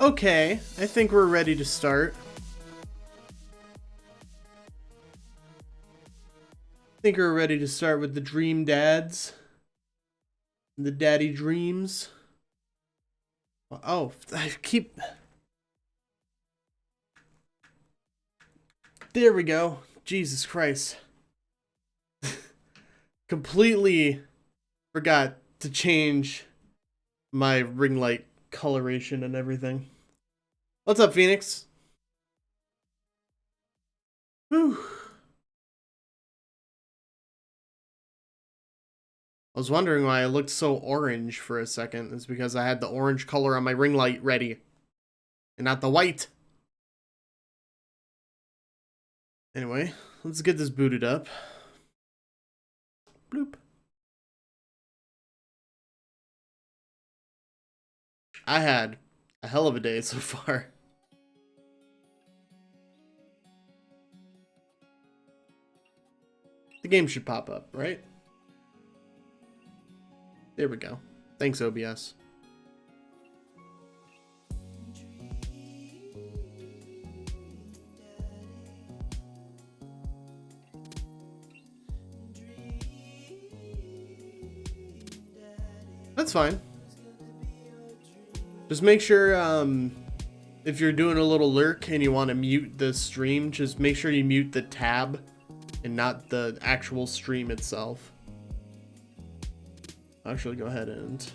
Okay, I think we're ready to start. I think we're ready to start with the Dream Dads. The Daddy Dreams. Oh, I keep... There we go. Jesus Christ. Completely forgot to change my ring light coloration and everything. What's up, Phoenix? Whew. I was wondering why I looked so orange for a second. It's because I had the orange color on my ring light ready. And not the white. Anyway, let's get this booted up. Bloop. I had a hell of a day so far. The game should pop up, right? There we go. Thanks, OBS. That's fine. Just make sure, if you're doing a little lurk and you want to mute the stream, just make sure you mute the tab and not the actual stream itself. Actually, go ahead and...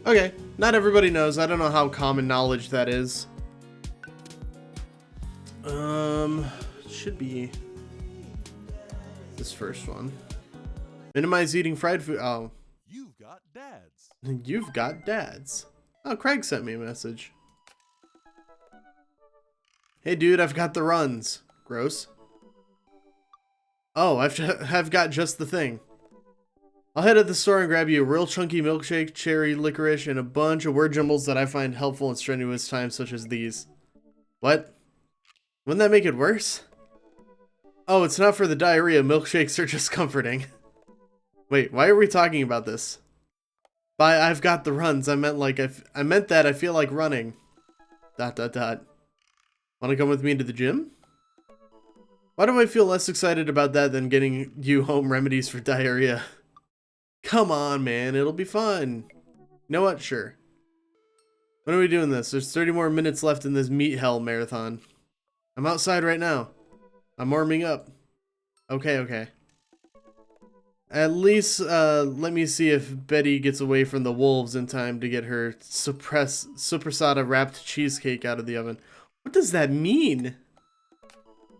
Okay, not everybody knows. I don't know how common knowledge that is. It should be this first one. Minimize eating fried food. Oh. You've got dads. You've got dads. Oh, Craig sent me a message. Hey, dude, I've got the runs. Gross. Oh, I've got just the thing. I'll head to the store and grab you a real chunky milkshake, cherry, licorice, and a bunch of word jumbles that I find helpful in strenuous times such as these. What? Wouldn't that make it worse? Oh, it's not for the diarrhea. Milkshakes are just comforting. Wait, why are we talking about this? By I've got the runs, I meant like I meant that I feel like running. ... Want to come with me to the gym? Why do I feel less excited about that than getting you home remedies for diarrhea? Come on, man, it'll be fun. You know what? Sure. When are we doing this? There's 30 more minutes left in this meat hell marathon. I'm outside right now. I'm warming up. Okay. At least, let me see if Betty gets away from the wolves in time to get her Supersada wrapped cheesecake out of the oven. What does that mean?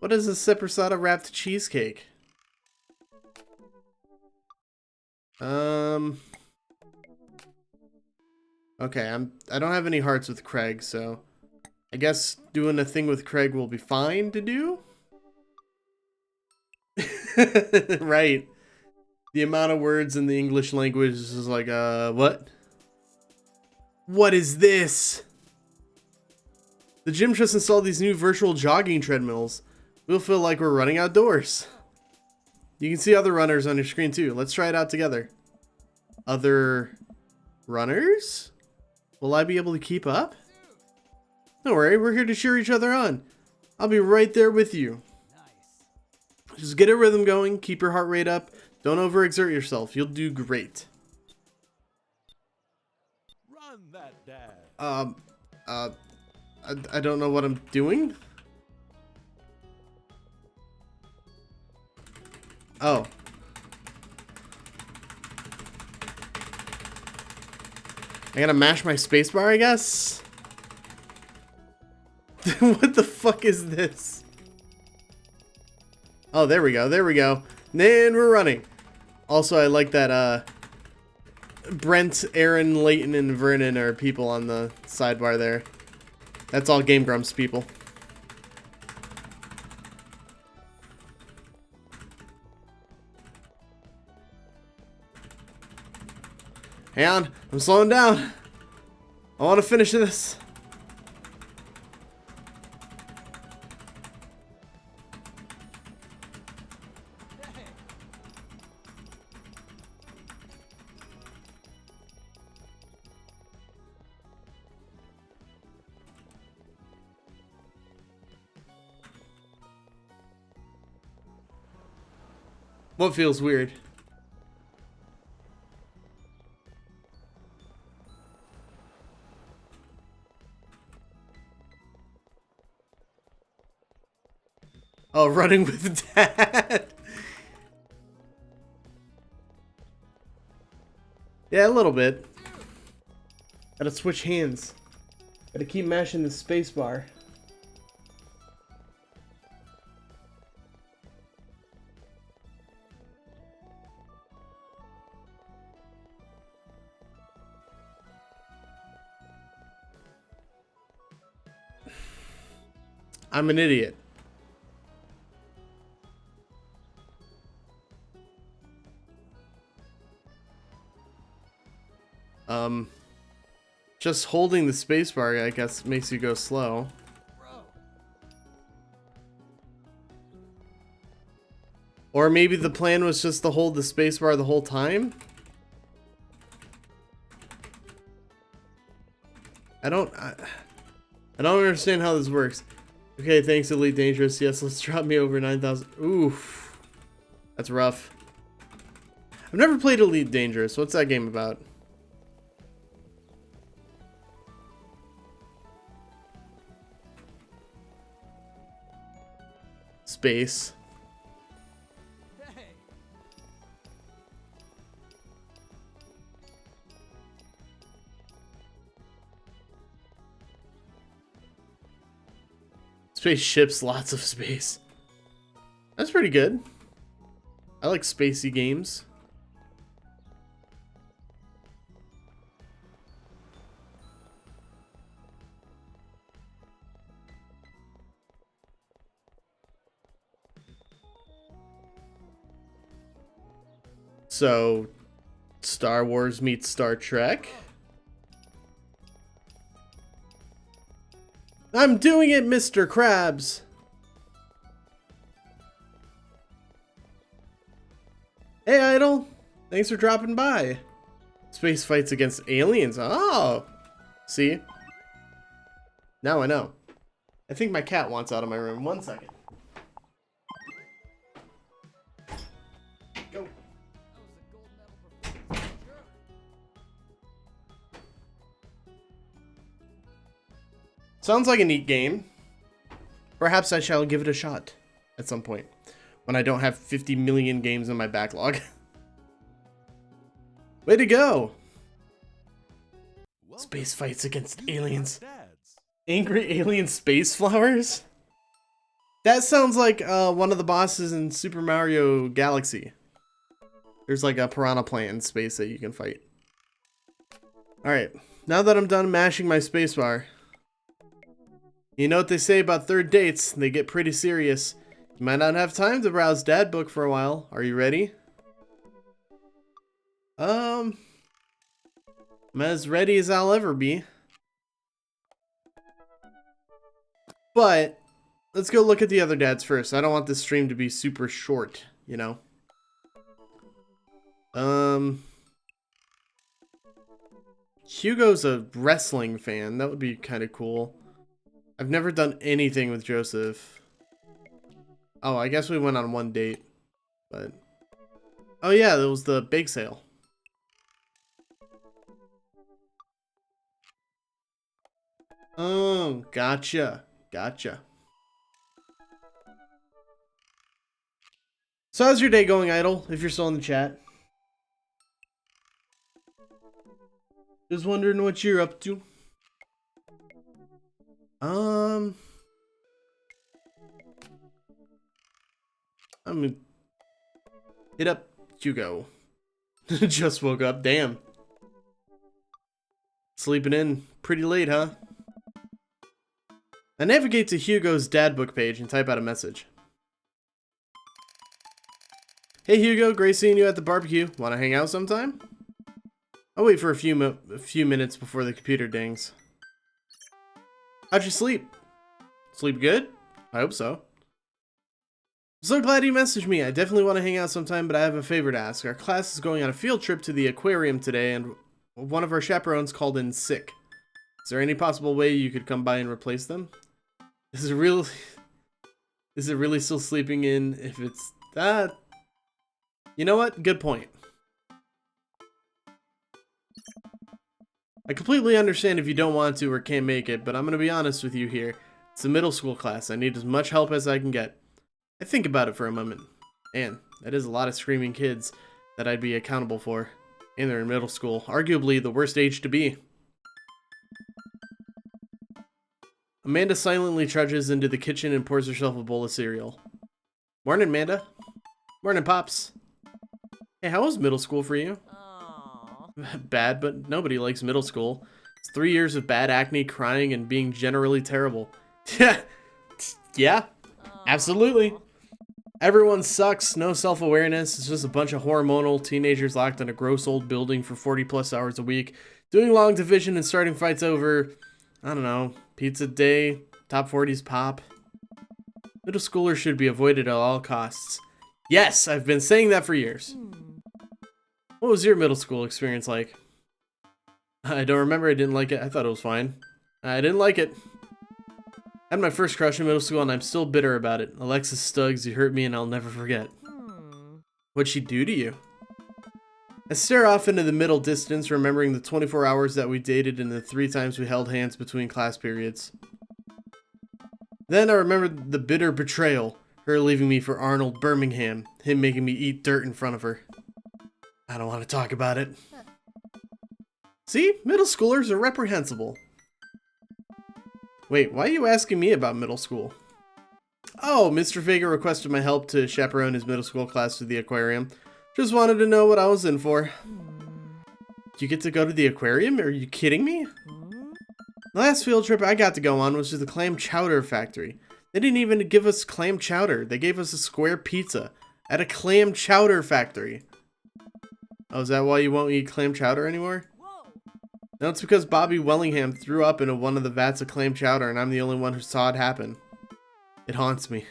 What is a Supersada wrapped cheesecake? Okay, I don't have any hearts with Craig, so I guess doing a thing with Craig will be fine to do? Right. The amount of words in the English language is like, what? What is this? The gym just installed these new virtual jogging treadmills. We'll feel like we're running outdoors. You can see other runners on your screen too. Let's try it out together. Other runners? Will I be able to keep up? Don't worry, we're here to cheer each other on. I'll be right there with you. Just get a rhythm going, keep your heart rate up. Don't overexert yourself. You'll do great. Run that dad. I don't know what I'm doing. Oh. I gotta mash my spacebar, I guess? What the fuck is this? Oh, there we go, there we go. And we're running. Also, I like that, Brent, Aaron, Leighton, and Vernon are people on the sidebar there. That's all Game Grumps people. Hang on, I'm slowing down. I want to finish this. What feels weird? Oh, running with dad. Yeah, a little bit. Gotta switch hands. Gotta keep mashing the space bar. I'm an idiot. Just holding the spacebar, I guess, makes you go slow. Or maybe the plan was just to hold the spacebar the whole time? I don't understand how this works. Okay, thanks, Elite Dangerous. Yes, let's drop me over 9,000. Oof. That's rough. I've never played Elite Dangerous. What's that game about? Space. Spaceships, lots of space. That's pretty good. I like spacey games. So, Star Wars meets Star Trek. I'm doing it, Mr. Krabs. Hey, Idol. Thanks for dropping by. Space fights against aliens. Oh, see? Now I know. I think my cat wants out of my room. 1 second. Go. Sounds like a neat game. Perhaps I shall give it a shot at some point when I don't have 50 million games in my backlog. Way to go! Welcome. Space fights against You've got aliens. dads. Angry alien space flowers? That sounds like one of the bosses in Super Mario Galaxy. There's like a piranha plant in space that you can fight. Alright, now that I'm done mashing my spacebar, you know what they say about third dates, they get pretty serious. You might not have time to browse dad book for a while. Are you ready? I'm as ready as I'll ever be. But let's go look at the other dads first. I don't want this stream to be super short, you know. Hugo's a wrestling fan. That would be kind of cool. I've never done anything with Joseph. Oh, I guess we went on one date, but oh yeah, that was the bake sale. Oh, gotcha. Gotcha. So how's your day going, Idol, if you're still in the chat? Just wondering what you're up to. I'm gonna hit up Hugo. Just woke up, damn. Sleeping in pretty late, huh? I navigate to Hugo's dad book page and type out a message. Hey Hugo, great seeing you at the barbecue. Want to hang out sometime? I'll wait for a few minutes before the computer dings. How'd you sleep? Sleep good? I hope so. I'm so glad you messaged me. I definitely want to hang out sometime, but I have a favor to ask. Our class is going on a field trip to the aquarium today, and one of our chaperones called in sick. Is there any possible way you could come by and replace them? Is it really still sleeping in if it's that? You know what? Good point. I completely understand if you don't want to or can't make it, but I'm gonna be honest with you here. It's a middle school class. I need as much help as I can get. I think about it for a moment. Man, that is a lot of screaming kids that I'd be accountable for. And they're in middle school. Arguably the worst age to be. Amanda silently trudges into the kitchen and pours herself a bowl of cereal. Morning, Amanda. Morning, Pops. Hey, how was middle school for you? Bad, but nobody likes middle school. It's 3 years of bad acne, crying, and being generally terrible. Yeah, absolutely. Everyone sucks, no self-awareness. It's just a bunch of hormonal teenagers locked in a gross old building for 40 plus hours a week, doing long division and starting fights over, I don't know, pizza day, top 40s pop. Middle schoolers should be avoided at all costs. Yes, I've been saying that for years. What was your middle school experience like? I don't remember. I didn't like it. I thought it was fine. I didn't like it. I had my first crush in middle school and I'm still bitter about it. Alexis Stuggs, you hurt me and I'll never forget. What'd she do to you? I stare off into the middle distance, remembering the 24 hours that we dated and the 3 times we held hands between class periods. Then I remembered the bitter betrayal, her leaving me for Arnold Birmingham, him making me eat dirt in front of her. I don't want to talk about it. See? Middle schoolers are reprehensible. Wait, why are you asking me about middle school? Oh, Mr. Vega requested my help to chaperone his middle school class to the aquarium. Just wanted to know what I was in for. You get to go to the aquarium? Are you kidding me? The last field trip I got to go on was to the clam chowder factory. They didn't even give us clam chowder. They gave us a square pizza at a clam chowder factory. Oh, is that why you won't eat clam chowder anymore? No, it's because Bobby Wellingham threw up into one of the vats of clam chowder and I'm the only one who saw it happen. It haunts me.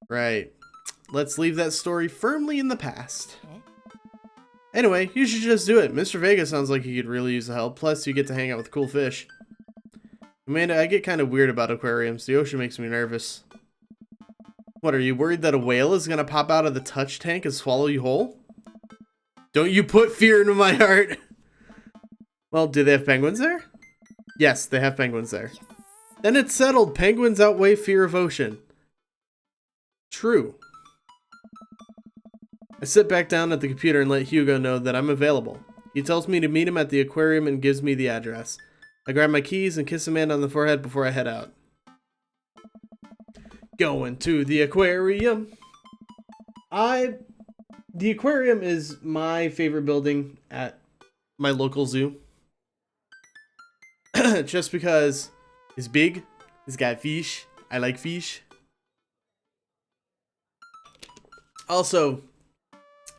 Right. Let's leave that story firmly in the past. Anyway, you should just do it. Mr. Vega sounds like he could really use the help. Plus, you get to hang out with cool fish. Amanda, I get kind of weird about aquariums. The ocean makes me nervous. What, are you worried that a whale is going to pop out of the touch tank and swallow you whole? Don't you put fear into my heart. Well, do they have penguins there? Yes, they have penguins there. Then it's settled. Penguins outweigh fear of ocean. True. I sit back down at the computer and let Hugo know that I'm available. He tells me to meet him at the aquarium and gives me the address. I grab my keys and kiss Amanda on the forehead before I head out. Going to the aquarium. The aquarium is my favorite building at my local zoo. Just because it's big, it's got fish. I like fish. Also,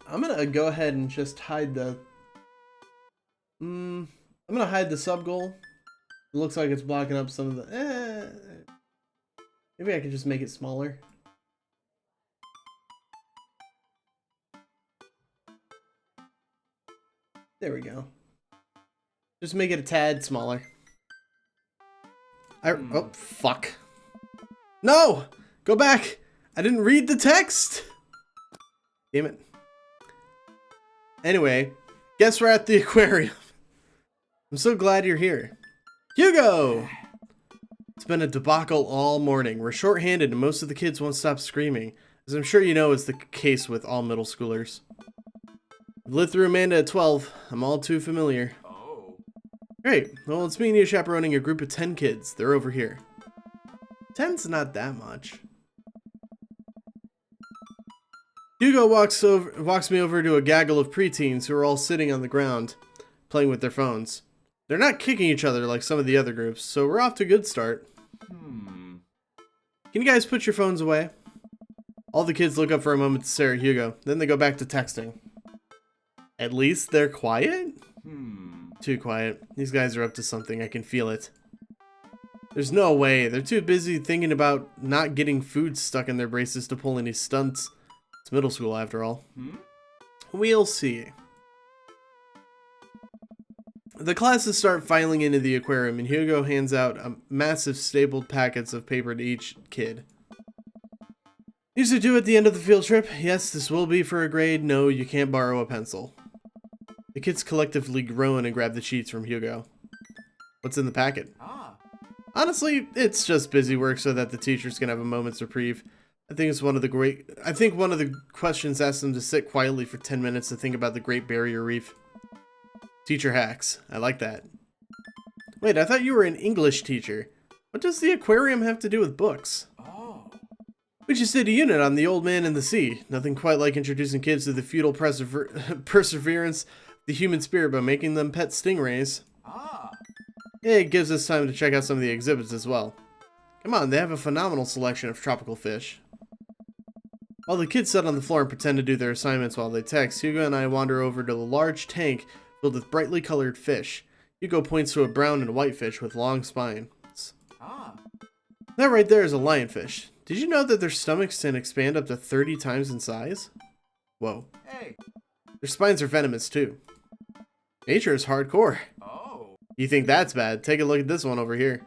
I'm gonna go ahead and just hide the. I'm gonna hide the sub goal. It looks like it's blocking up some of the. Maybe I could just make it smaller. There we go. Just make it a tad smaller. Oh, fuck. No! Go back! I didn't read the text! Damn it. Anyway, guess we're at the aquarium. I'm so glad you're here. Hugo! It's been a debacle all morning. We're short-handed and most of the kids won't stop screaming, as I'm sure you know is the case with all middle schoolers. I've lived through Amanda at 12. I'm all too familiar. Great. Well, it's me and you chaperoning a group of 10 kids. They're over here. 10's not that much. Hugo walks me over to a gaggle of preteens who are all sitting on the ground, playing with their phones. They're not kicking each other like some of the other groups, so we're off to a good start. Can you guys put your phones away? All the kids look up for a moment to stare at Hugo, then they go back to texting. At least they're quiet? Too quiet. These guys are up to something. I can feel it. There's no way. They're too busy thinking about not getting food stuck in their braces to pull any stunts. It's middle school after all. We'll see. The classes start filing into the aquarium and Hugo hands out massive stapled packets of paper to each kid. These are due at the end of the field trip. Yes, this will be for a grade. No, you can't borrow a pencil. The kids collectively groan and grab the sheets from Hugo. What's in the packet? Honestly, it's just busy work so that the teachers can have a moment's reprieve. I think one of the questions asks them to sit quietly for 10 minutes to think about the Great Barrier Reef. Teacher hacks. I like that. Wait, I thought you were an English teacher. What does the aquarium have to do with books? We just did a unit on the old man in the sea. Nothing quite like introducing kids to the futile perseverance of the human spirit by making them pet stingrays. It gives us time to check out some of the exhibits as well. Come on, they have a phenomenal selection of tropical fish. While the kids sit on the floor and pretend to do their assignments while they text, Hugo and I wander over to the large tank filled with brightly colored fish. Hugo points to a brown and white fish with long spines. That right there is a lionfish. Did you know that their stomachs can expand up to 30 times in size? Whoa. Hey. Their spines are venomous too. Nature is hardcore. You think that's bad? Take a look at this one over here.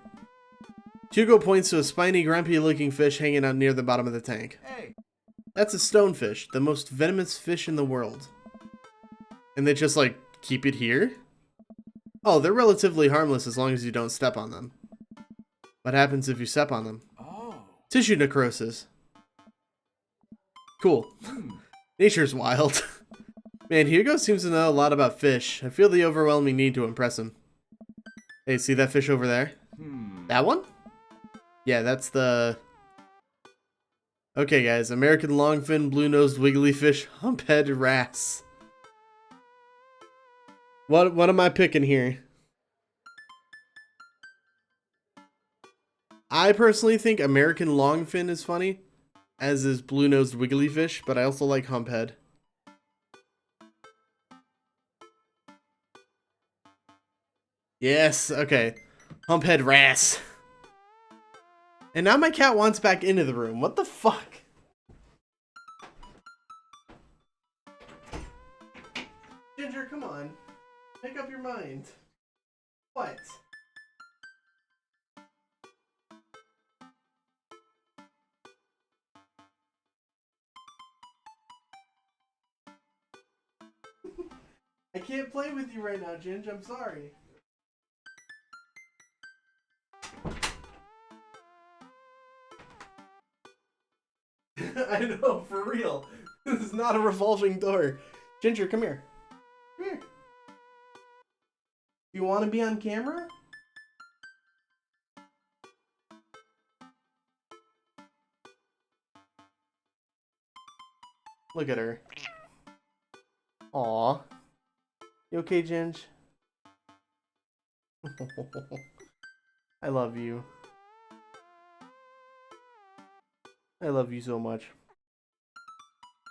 Hugo points to a spiny, grumpy-looking fish hanging out near the bottom of the tank. Hey. That's a stonefish, the most venomous fish in the world. And they just, like, keep it here? Oh, they're relatively harmless as long as you don't step on them. What happens if you step on them? Tissue necrosis. Cool. Nature's wild. Man, Hugo seems to know a lot about fish. I feel the overwhelming need to impress him. Hey, see that fish over there? That one? Yeah, that's the... Okay, guys. American longfin, blue-nosed wigglyfish, humphead wrasse. What am I picking here? I personally think American longfin is funny, as is blue-nosed wigglyfish, but I also like humphead. Yes, okay. Humphead wrasse. And now my cat wants back into the room. What the fuck? Ginger, come on. Make up your mind. What? I can't play with you right now, Ginge. I'm sorry. I know, for real. This is not a revolving door. Ginger, come here. Come here. You want to be on camera? Look at her. Aw. You okay, Ginge? I love you. I love you so much.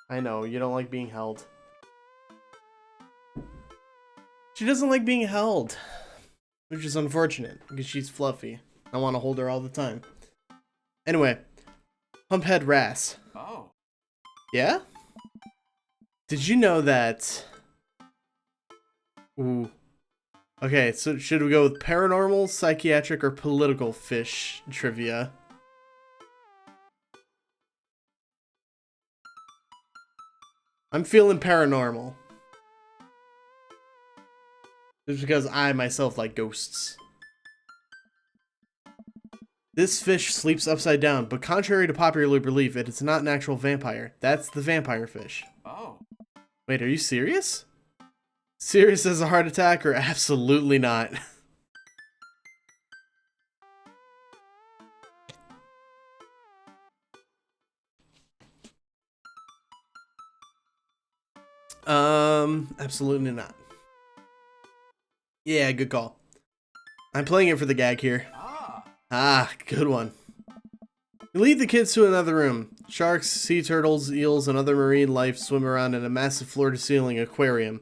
I know, you don't like being held. She doesn't like being held. Which is unfortunate, because she's fluffy. I want to hold her all the time. Anyway. Humphead wrasse. Oh. Yeah? Did you know that... Ooh. Okay, so should we go with paranormal, psychiatric, or political fish trivia? I'm feeling paranormal. Just because I myself like ghosts. This fish sleeps upside down, but contrary to popular belief, it is not an actual vampire. That's the vampire fish. Oh. Wait, are you serious? Serious as a heart attack or absolutely not? Absolutely not. Yeah, good call. I'm playing it for the gag here. Ah, good one. We lead the kids to another room. Sharks, sea turtles, eels, and other marine life swim around in a massive floor-to-ceiling aquarium.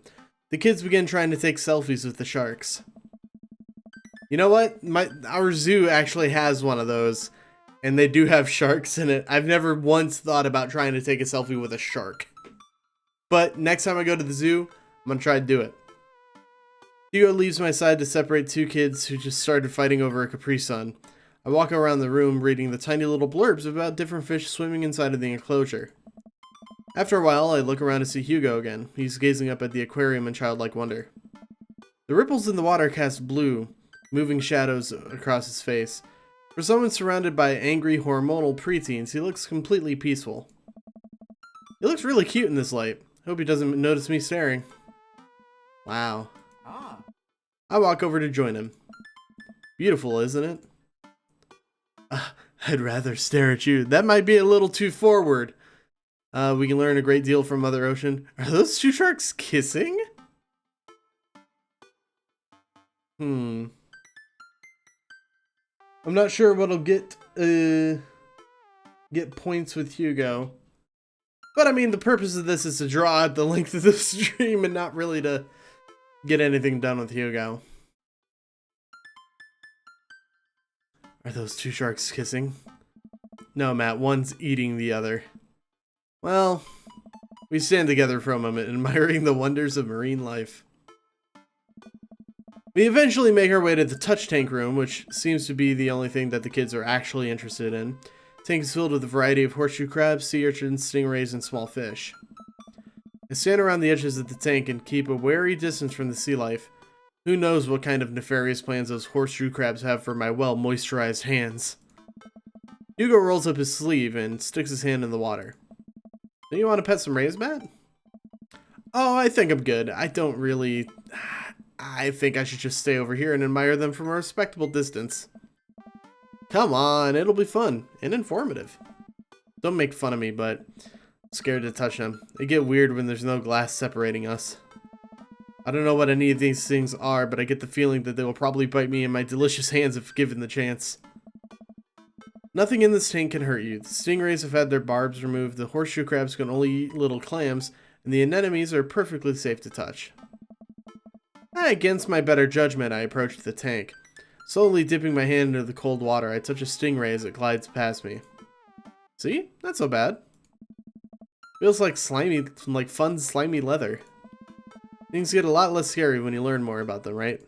The kids begin trying to take selfies with the sharks. You know what? Our zoo actually has one of those, and they do have sharks in it. I've never once thought about trying to take a selfie with a shark. But next time I go to the zoo, I'm gonna try to do it. Hugo leaves my side to separate two kids who just started fighting over a Capri Sun. I walk around the room reading the tiny little blurbs about different fish swimming inside of the enclosure. After a while, I look around to see Hugo again. He's gazing up at the aquarium in childlike wonder. The ripples in the water cast blue, moving shadows across his face. For someone surrounded by angry, hormonal preteens, he looks completely peaceful. He looks really cute in this light. Hope he doesn't notice me staring. Wow. I walk over to join him. Beautiful, isn't it? I'd rather stare at you. That might be a little too forward. We can learn a great deal from Mother Ocean. Are those two sharks kissing? I'm not sure what'll get points with Hugo. But I mean, the purpose of this is to draw out the length of the stream and not really to get anything done with Hugo. Are those two sharks kissing? No, Matt, one's eating the other. Well, we stand together for a moment, admiring the wonders of marine life. We eventually make our way to the touch tank room, which seems to be the only thing that the kids are actually interested in. The tank is filled with a variety of horseshoe crabs, sea urchins, stingrays, and small fish. I stand around the edges of the tank and keep a wary distance from the sea life. Who knows what kind of nefarious plans those horseshoe crabs have for my well-moisturized hands. Hugo rolls up his sleeve and sticks his hand in the water. Do you want to pet some rays, Matt? Oh, I think I'm good. I think I should just stay over here and admire them from a respectable distance. Come on, it'll be fun and informative. Don't make fun of me, but I'm scared to touch them. They get weird when there's no glass separating us. I don't know what any of these things are, but I get the feeling that they will probably bite me in my delicious hands if given the chance. Nothing in this tank can hurt you. The stingrays have had their barbs removed, the horseshoe crabs can only eat little clams, and the anemones are perfectly safe to touch. Against my better judgment, I approach the tank. Slowly dipping my hand into the cold water, I touch a stingray as it glides past me. See? Not so bad. Feels like fun, slimy leather. Things get a lot less scary when you learn more about them, right?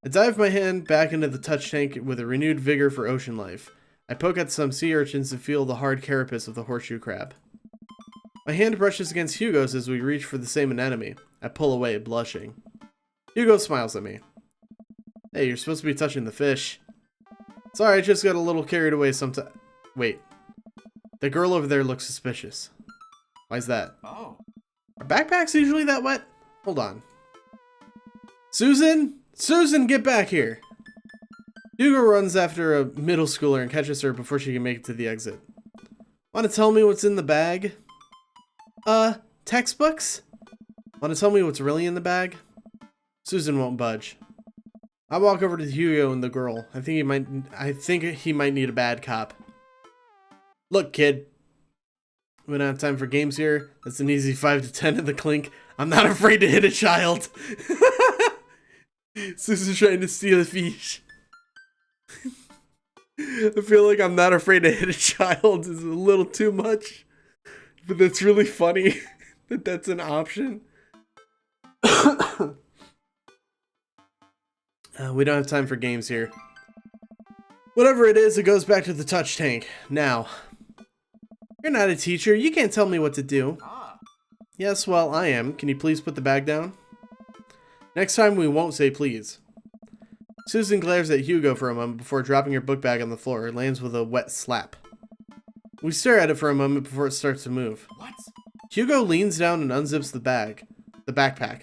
I dive my hand back into the touch tank with a renewed vigor for ocean life. I poke at some sea urchins to feel the hard carapace of the horseshoe crab. My hand brushes against Hugo's as we reach for the same anemone. I pull away, blushing. Hugo smiles at me. Hey, you're supposed to be touching the fish. Sorry, I just got a little carried away sometime. Wait. The girl over there looks suspicious. Why's that? Oh. Are backpacks usually that wet? Hold on. Susan? Susan, get back here! Hugo runs after a middle schooler and catches her before she can make it to the exit. Want to tell me what's in the bag? Textbooks? Want to tell me what's really in the bag? Susan won't budge. I walk over to Hugo and the girl. I think he might need a bad cop. Look, kid. We don't have time for games here. That's an easy 5 to 10 in the clink. I'm not afraid to hit a child. Susan's trying to steal a fish. I feel like I'm not afraid to hit a child is a little too much. But that's really funny that that's an option. We don't have time for games here. Whatever it is, it goes back to the touch tank. Now. You're not a teacher. You can't tell me what to do. Yes, well, I am. Can you please put the bag down? Next time we won't say please. Susan glares at Hugo for a moment before dropping her book bag on the floor. It lands with a wet slap. We stare at it for a moment before it starts to move. What? Hugo leans down and unzips the backpack.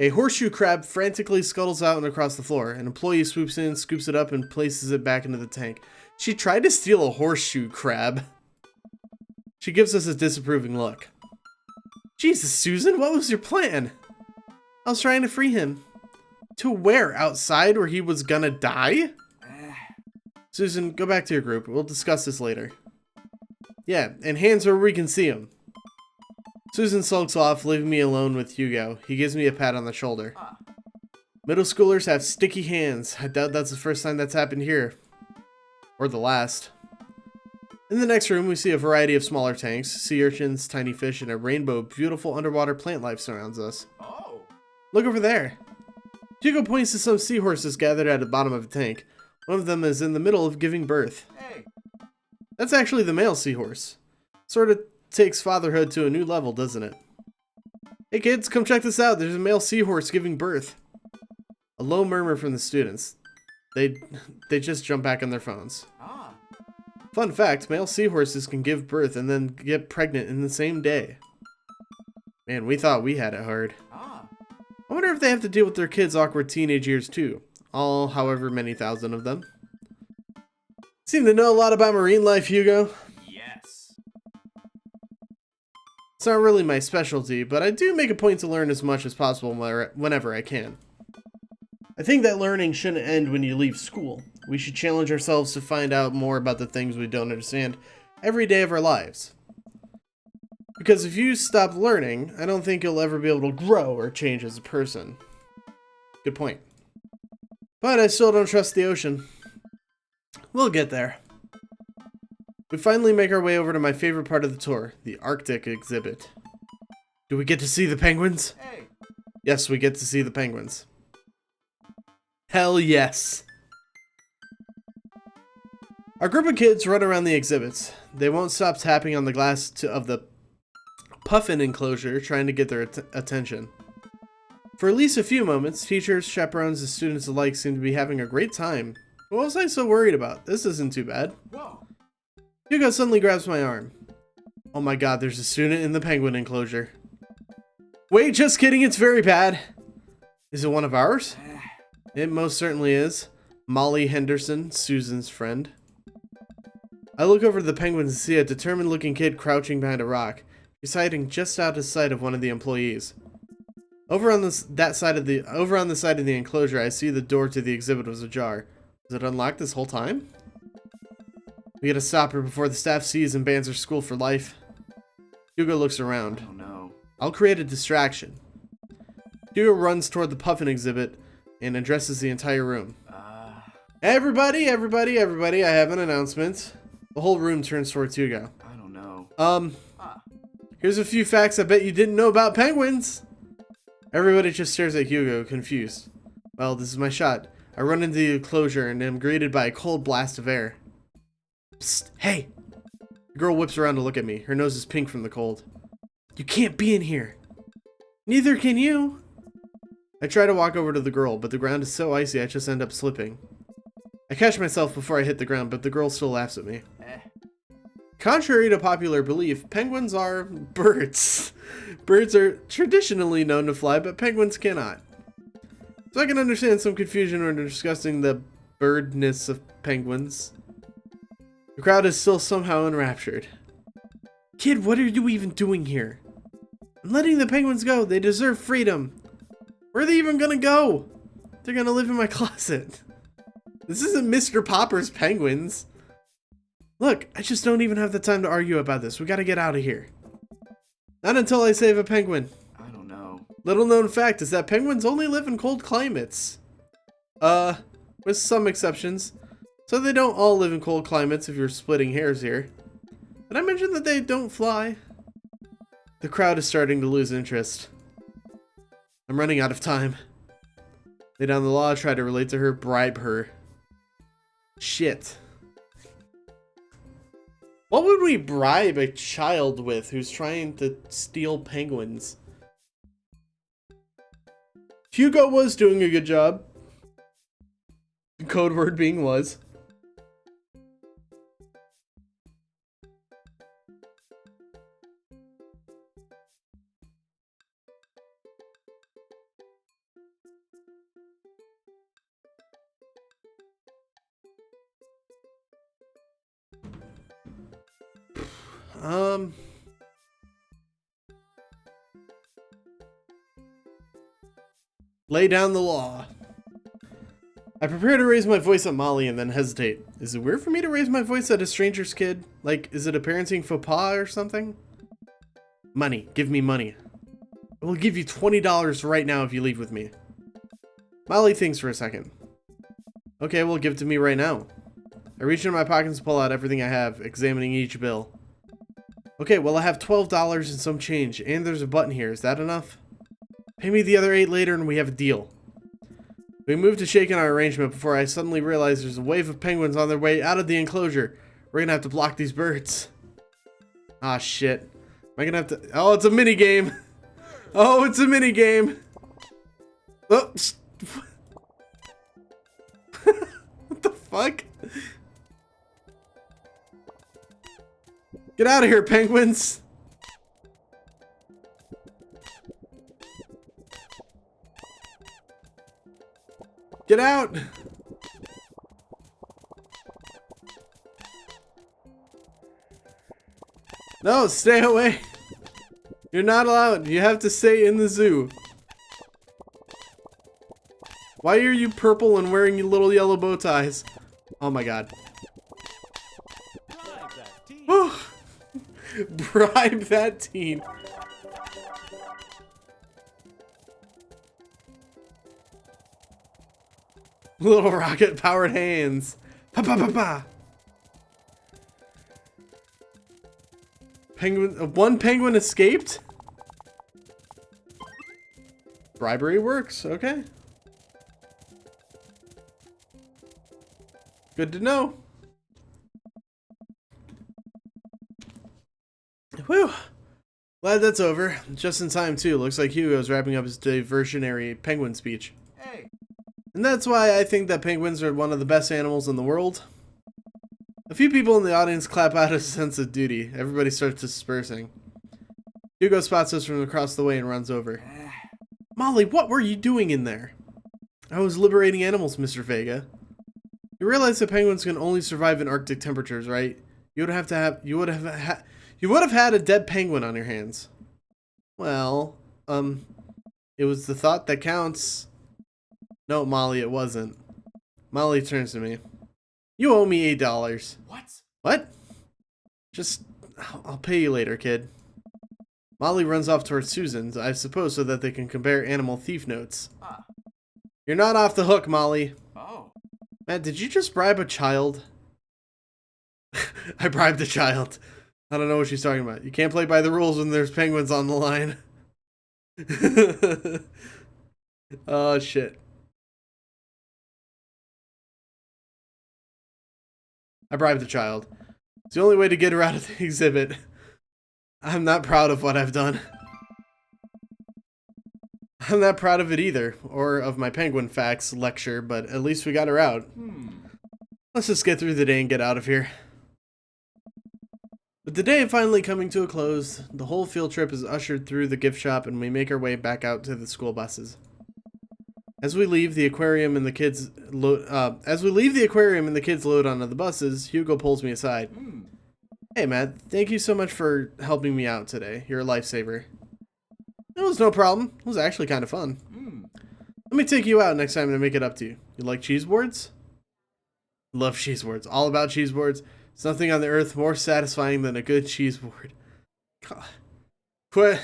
A horseshoe crab frantically scuttles out and across the floor. An employee swoops in, scoops it up, and places it back into the tank. She tried to steal a horseshoe crab. She gives us a disapproving look. Jesus, Susan, what was your plan? I was trying to free him. To where? Outside where he was gonna die? Susan, go back to your group. We'll discuss this later. Yeah, and hands where we can see him. Susan sulks off, leaving me alone with Hugo. He gives me a pat on the shoulder. Middle schoolers have sticky hands. I doubt that's the first time that's happened here. Or the last. In the next room, we see a variety of smaller tanks, sea urchins, tiny fish, and a rainbow of beautiful underwater plant life surrounds us. Oh. Look over there. Hugo points to some seahorses gathered at the bottom of the tank. One of them is in the middle of giving birth. Hey. That's actually the male seahorse. Sort of takes fatherhood to a new level, doesn't it? Hey kids, come check this out. There's a male seahorse giving birth. A low murmur from the students. They just jump back on their phones. Ah. Fun fact, male seahorses can give birth and then get pregnant in the same day. Man, we thought we had it hard. Ah. I wonder if they have to deal with their kids' awkward teenage years too. All however many thousand of them. Seem to know a lot about marine life, Hugo. Yes. It's not really my specialty, but I do make a point to learn as much as possible whenever I can. I think that learning shouldn't end when you leave school. We should challenge ourselves to find out more about the things we don't understand every day of our lives. Because if you stop learning, I don't think you'll ever be able to grow or change as a person. Good point. But I still don't trust the ocean. We'll get there. We finally make our way over to my favorite part of the tour, the Arctic exhibit. Do we get to see the penguins? Hey. Yes, we get to see the penguins. Hell yes. Our group of kids run around the exhibits. They won't stop tapping on the glass of the puffin enclosure, trying to get their attention. For at least a few moments, teachers, chaperones, and students alike seem to be having a great time. What was I so worried about? This isn't too bad. Whoa. Hugo suddenly grabs my arm. Oh my god, there's a student in the penguin enclosure. Wait, just kidding, it's very bad. Is it one of ours? It most certainly is. Molly Henderson, Susan's friend. I look over to the penguins and see a determined-looking kid crouching behind a rock. He's hiding just out of sight of one of the employees. Over on the side of the enclosure, I see the door to the exhibit was ajar. Was it unlocked this whole time? We gotta stop her before the staff sees and bans her school for life. Hugo looks around. Oh no. I'll create a distraction. Hugo runs toward the puffin exhibit and addresses the entire room. Everybody, I have an announcement. The whole room turns towards Hugo. I don't know. Here's a few facts I bet you didn't know about penguins. Everybody just stares at Hugo, confused. Well, this is my shot. I run into the enclosure and am greeted by a cold blast of air. Psst, hey! The girl whips around to look at me. Her nose is pink from the cold. You can't be in here. Neither can you. I try to walk over to the girl, but the ground is so icy I just end up slipping. I catch myself before I hit the ground, but the girl still laughs at me. Contrary to popular belief, penguins are birds. Birds are traditionally known to fly, but penguins cannot. So I can understand some confusion when discussing the birdness of penguins. The crowd is still somehow enraptured. Kid, what are you even doing here? I'm letting the penguins go. They deserve freedom. Where are they even gonna go? They're gonna live in my closet. This isn't Mr. Popper's penguins. Look, I just don't even have the time to argue about this. We gotta get out of here. Not until I save a penguin. I don't know. Little known fact is that penguins only live in cold climates. With some exceptions. So they don't all live in cold climates if you're splitting hairs here. Did I mention that they don't fly? The crowd is starting to lose interest. I'm running out of time. Lay down the law, try to relate to her, bribe her. Shit. What would we bribe a child with who's trying to steal penguins? Hugo was doing a good job. The code word being was. Lay down the law. I prepare to raise my voice at Molly and then hesitate. Is it weird for me to raise my voice at a stranger's kid? Like, is it a parenting faux pas or something? Money. Give me money. I will give you $20 right now if you leave with me. Molly thinks for a second. Okay, well, give it to me right now. I reach into my pockets and pull out everything I have, examining each bill. Okay, well, I have $12 and some change, and there's a button here. Is that enough? Pay me the other $8 later and we have a deal. We moved to shaking our arrangement before I suddenly realized there's a wave of penguins on their way out of the enclosure. We're gonna have to block these birds. Ah, shit. Am I gonna have to... Oh, it's a mini game. Oh, it's a mini game. Oops. What the fuck? Get out of here, penguins. Get out. No, stay away. You're not allowed. You have to stay in the zoo. Why are you purple and wearing your little yellow bow ties? Oh my god. Bribe that teen. Oh. Bribe that teen. Little rocket powered hands. Pa pa pa pa. Penguin, one penguin escaped? Bribery works, okay. Good to know. Whew. Glad that's over. Just in time, too. Looks like Hugo's wrapping up his diversionary penguin speech. Hey. And that's why I think that penguins are one of the best animals in the world. A few people in the audience clap out a sense of duty. Everybody starts dispersing. Hugo spots us from across the way and runs over. Molly, what were you doing in there? I was liberating animals, Mr. Vega. You realize that penguins can only survive in Arctic temperatures, right? You would have had a dead penguin on your hands. Well, it was the thought that counts. No, Molly, it wasn't. Molly turns to me. You owe me $8. What? What? Just, I'll pay you later, kid. Molly runs off towards Susan's, I suppose so that they can compare animal thief notes. Ah. You're not off the hook, Molly. Oh. Matt, did you just bribe a child? I bribed a child. I don't know what she's talking about. You can't play by the rules when there's penguins on the line. Oh, shit. I bribed the child. It's the only way to get her out of the exhibit. I'm not proud of what I've done. I'm not proud of it either, or of my penguin facts lecture, but at least we got her out. Let's just get through the day and get out of here. With the day finally coming to a close, the whole field trip is ushered through the gift shop and we make our way back out to the school buses. As we leave the aquarium and the kids load onto the buses, Hugo pulls me aside. Hey Matt, thank you so much for helping me out today. You're a lifesaver. It was no problem. It was actually kind of fun. Let me take you out next time to make it up to you. You like cheese boards? Love cheese boards. All about cheese boards. There's nothing on the earth more satisfying than a good cheese board. Quit.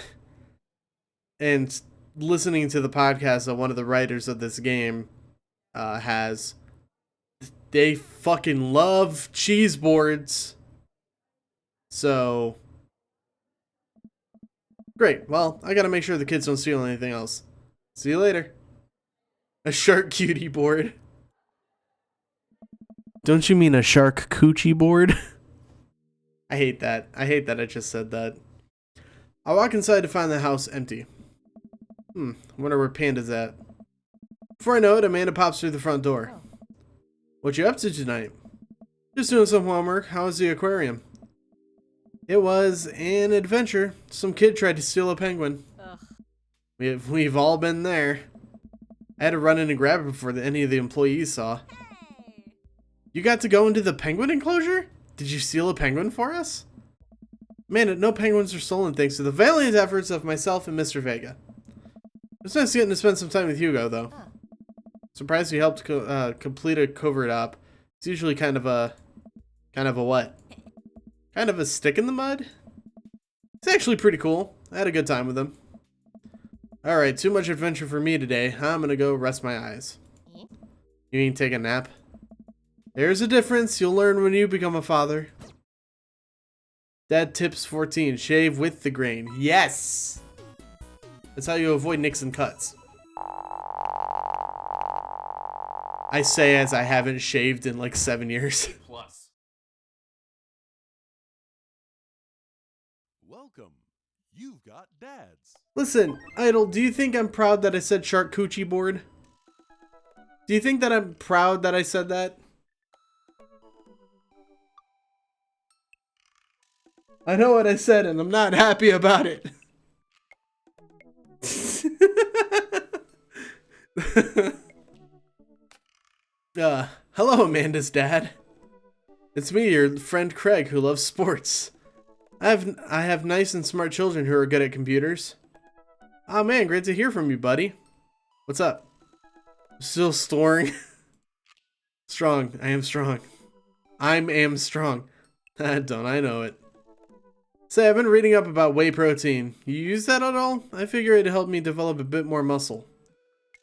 And listening to the podcast that one of the writers of this game has, they fucking love cheese boards. So, great. Well, I gotta make sure the kids don't steal anything else. See you later. A shark cutie board. Don't you mean a shark coochie board? I hate that. I hate that I just said that. I walk inside to find the house empty. Wonder where Panda's at. Before I know it, Amanda pops through the front door. What you up to tonight? Just doing some homework. How was the aquarium? It was an adventure. Some kid tried to steal a penguin. We've all been there. I had to run in and grab it before any of the employees saw. You got to go into the penguin enclosure? Did you steal a penguin for us? Man, no penguins are stolen thanks to the valiant efforts of myself and Mr. Vega. It's nice getting to spend some time with Hugo, though. Surprised he helped complete a covert op. It's usually kind of a what? Kind of a stick in the mud? It's actually pretty cool. I had a good time with him. Alright, too much adventure for me today. I'm gonna go rest my eyes. You mean take a nap? There's a difference. You'll learn when you become a father. Dad tips 14. Shave with the grain. Yes! That's how you avoid nicks and cuts. I say as I haven't shaved in like 7 years. Plus. Welcome. You've got dads. Listen, Idol, do you think I'm proud that I said shark coochie board? Do you think that I'm proud that I said that? I know what I said and I'm not happy about it. Hello, Amanda's dad. It's me, your friend Craig, who loves sports. I have nice and smart children who are good at computers. Oh man, great to hear from you, buddy. What's up? I'm still storing. Strong. I am strong. I am strong. Don't I know it. Say, I've been reading up about whey protein. You use that at all? I figure it'd help me develop a bit more muscle.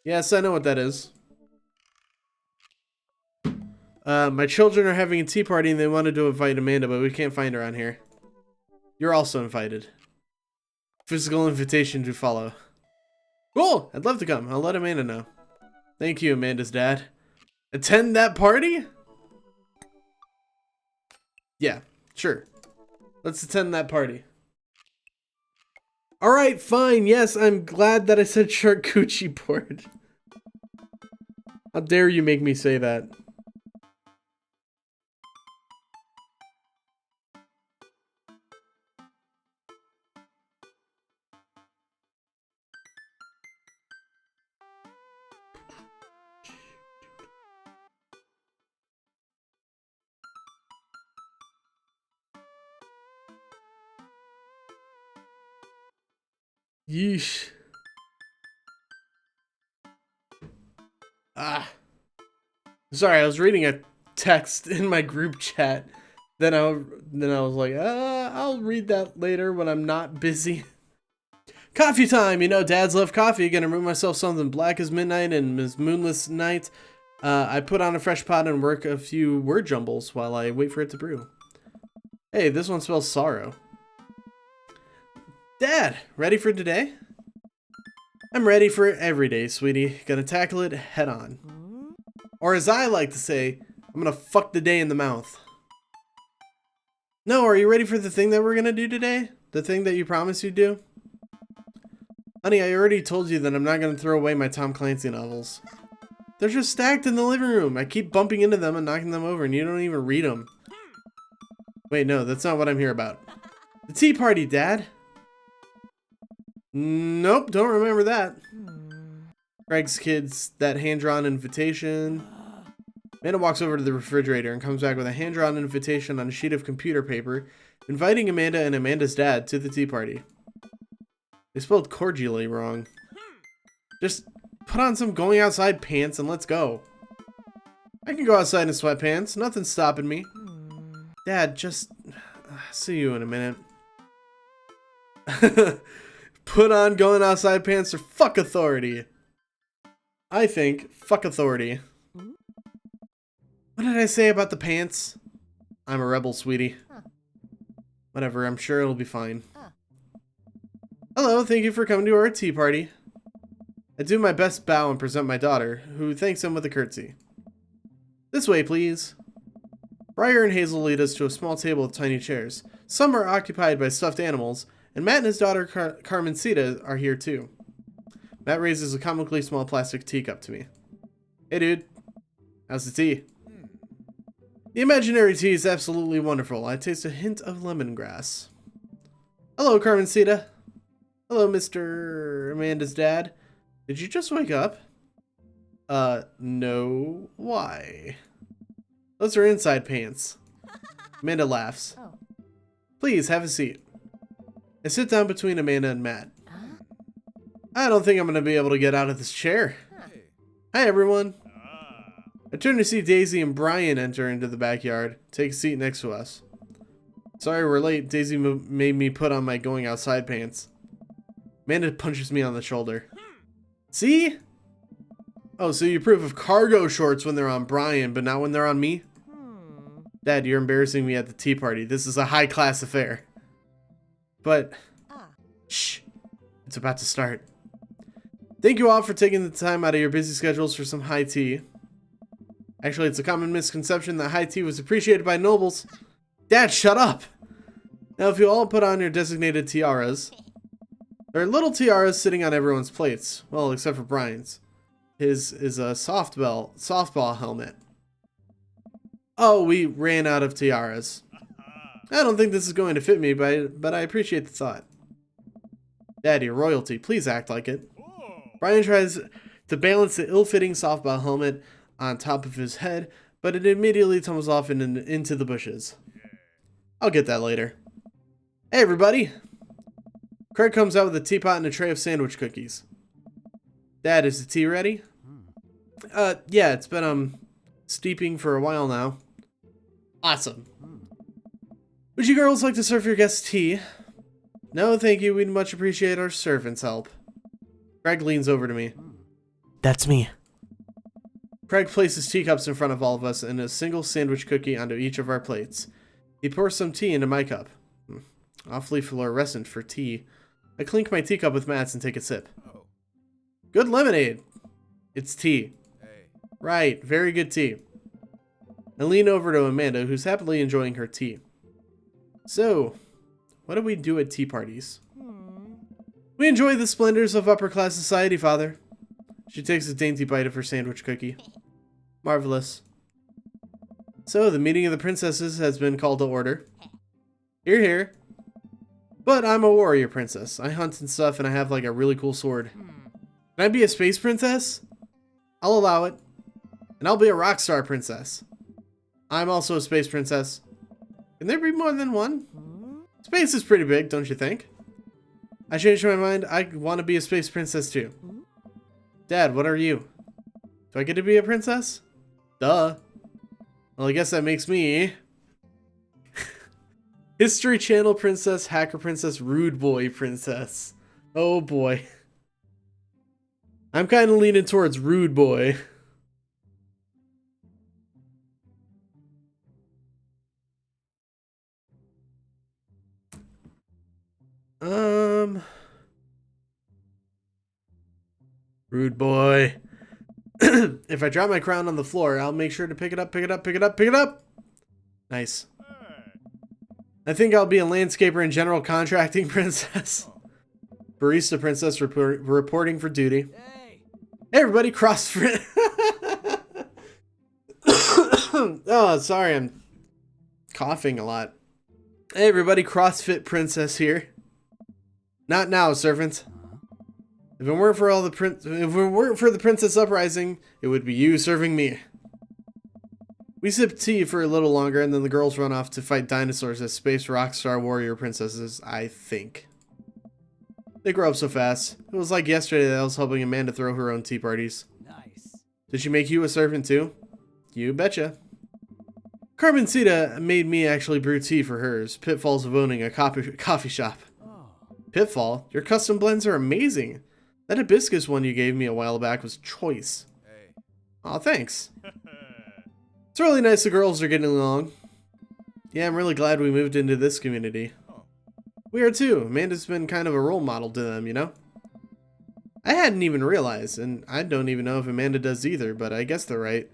Yes, I know what that is. My children are having a tea party and they wanted to invite Amanda, but we can't find her on here. You're also invited. Physical invitation to follow. Cool! I'd love to come. I'll let Amanda know. Thank you, Amanda's dad. Attend that party? Yeah, sure. Let's attend that party. Alright, fine. Yes, I'm glad that I said charcuterie board. How dare you make me say that? Yeesh. Sorry, I was reading a text in my group chat. Then I was like, I'll read that later when I'm not busy. Coffee time! You know, dads love coffee. Gonna brew myself something black as midnight and as moonless night. I put on a fresh pot and work a few word jumbles while I wait for it to brew. Hey, this one spells sorrow. Dad, ready for today? I'm ready for every day, sweetie. Gonna tackle it head on. Or as I like to say, I'm gonna fuck the day in the mouth. No, are you ready for the thing that we're gonna do today? The thing that you promised you'd do? Honey, I already told you that I'm not gonna throw away my Tom Clancy novels. They're just stacked in the living room. I keep bumping into them and knocking them over and you don't even read them. Wait, no, that's not what I'm here about. The tea party, Dad. Nope, don't remember that. Greg's kids, that hand-drawn invitation. Amanda walks over to the refrigerator and comes back with a hand-drawn invitation on a sheet of computer paper, inviting Amanda and Amanda's dad to the tea party. They spelled cordially wrong. Just put on some going outside pants and let's go. I can go outside in sweatpants, nothing's stopping me. Dad, just... see you in a minute. Put on going outside pants or fuck authority. I think fuck authority. What did I say about the pants? I'm a rebel, sweetie. Whatever, I'm sure it'll be fine. Hello, thank you for coming to our tea party. I do my best bow and present my daughter, who thanks him with a curtsy. This way, please. Briar and Hazel lead us to a small table with tiny chairs. Some are occupied by stuffed animals, and Matt and his daughter Carmencita are here too. Matt raises a comically small plastic teacup to me. Hey dude, how's the tea? The imaginary tea is absolutely wonderful. I taste a hint of lemongrass. Hello, Carmencita. Hello, Mr. Amanda's dad. Did you just wake up? No. Why? Those are inside pants. Amanda laughs. Please, have a seat. I sit down between Amanda and Matt. I don't think I'm going to be able to get out of this chair. Hi, everyone. I turn to see Daisy and Brian enter into the backyard, take a seat next to us. Sorry we're late. Daisy made me put on my going outside pants. Amanda punches me on the shoulder. See? Oh, so you approve of cargo shorts when they're on Brian, but not when they're on me? Dad, you're embarrassing me at the tea party. This is a high-class affair. But, shh, it's about to start. Thank you all for taking the time out of your busy schedules for some high tea. Actually, it's a common misconception that high tea was appreciated by nobles. Dad, shut up! Now, if you all put on your designated tiaras, there are little tiaras sitting on everyone's plates. Well, except for Brian's. His is a softball helmet. Oh, we ran out of tiaras. I don't think this is going to fit me, but I appreciate the thought. Daddy, royalty, please act like it. Brian tries to balance the ill-fitting softball helmet on top of his head, but it immediately tumbles off into the bushes. I'll get that later. Hey, everybody! Craig comes out with a teapot and a tray of sandwich cookies. Dad, is the tea ready? Yeah, it's been, steeping for a while now. Awesome. Would you girls like to serve your guests tea? No, thank you. We'd much appreciate our servants' help. Craig leans over to me. That's me. Craig places teacups in front of all of us and a single sandwich cookie onto each of our plates. He pours some tea into my cup. Awfully fluorescent for tea. I clink my teacup with mats and take a sip. Good lemonade. It's tea. Right, very good tea. I lean over to Amanda, who's happily enjoying her tea. So, what do we do at tea parties? We enjoy the splendors of upper-class society, Father. She takes a dainty bite of her sandwich cookie. Marvelous. So, the meeting of the princesses has been called to order. Hear, hear. But I'm a warrior princess. I hunt and stuff, and I have, like, a really cool sword. Can I be a space princess? I'll allow it. And I'll be a rock star princess. I'm also a space princess. Can there be more than one? Space is pretty big, don't you think? I changed my mind. I want to be a space princess too. Dad, what are you? Do I get to be a princess? Duh. Well, I guess that makes me... History Channel princess, hacker princess, rude boy princess. Oh boy. I'm kind of leaning towards rude boy. Rude boy. If I drop my crown on the floor, I'll make sure to pick it up, pick it up, pick it up, pick it up. Nice. I think I'll be a landscaper and general contracting princess. Barista princess reporting for duty. Hey everybody, CrossFit. Oh, sorry, I'm coughing a lot. Hey everybody, CrossFit princess here. Not now, servant. If it weren't for the princess uprising, it would be you serving me. We sip tea for a little longer, and then the girls run off to fight dinosaurs as space rock star warrior princesses, I think. They grow up so fast. It was like yesterday that I was helping Amanda throw her own tea parties. Nice. Did she make you a servant too? You betcha. Carmencita made me actually brew tea for hers. Pitfalls of owning a coffee shop. Pitfall? Your custom blends are amazing. That hibiscus one you gave me a while back was choice. Aw, thanks. It's really nice the girls are getting along. Yeah, I'm really glad we moved into this community. We are too. Amanda's been kind of a role model to them, you know? I hadn't even realized, and I don't even know if Amanda does either, but I guess they're right.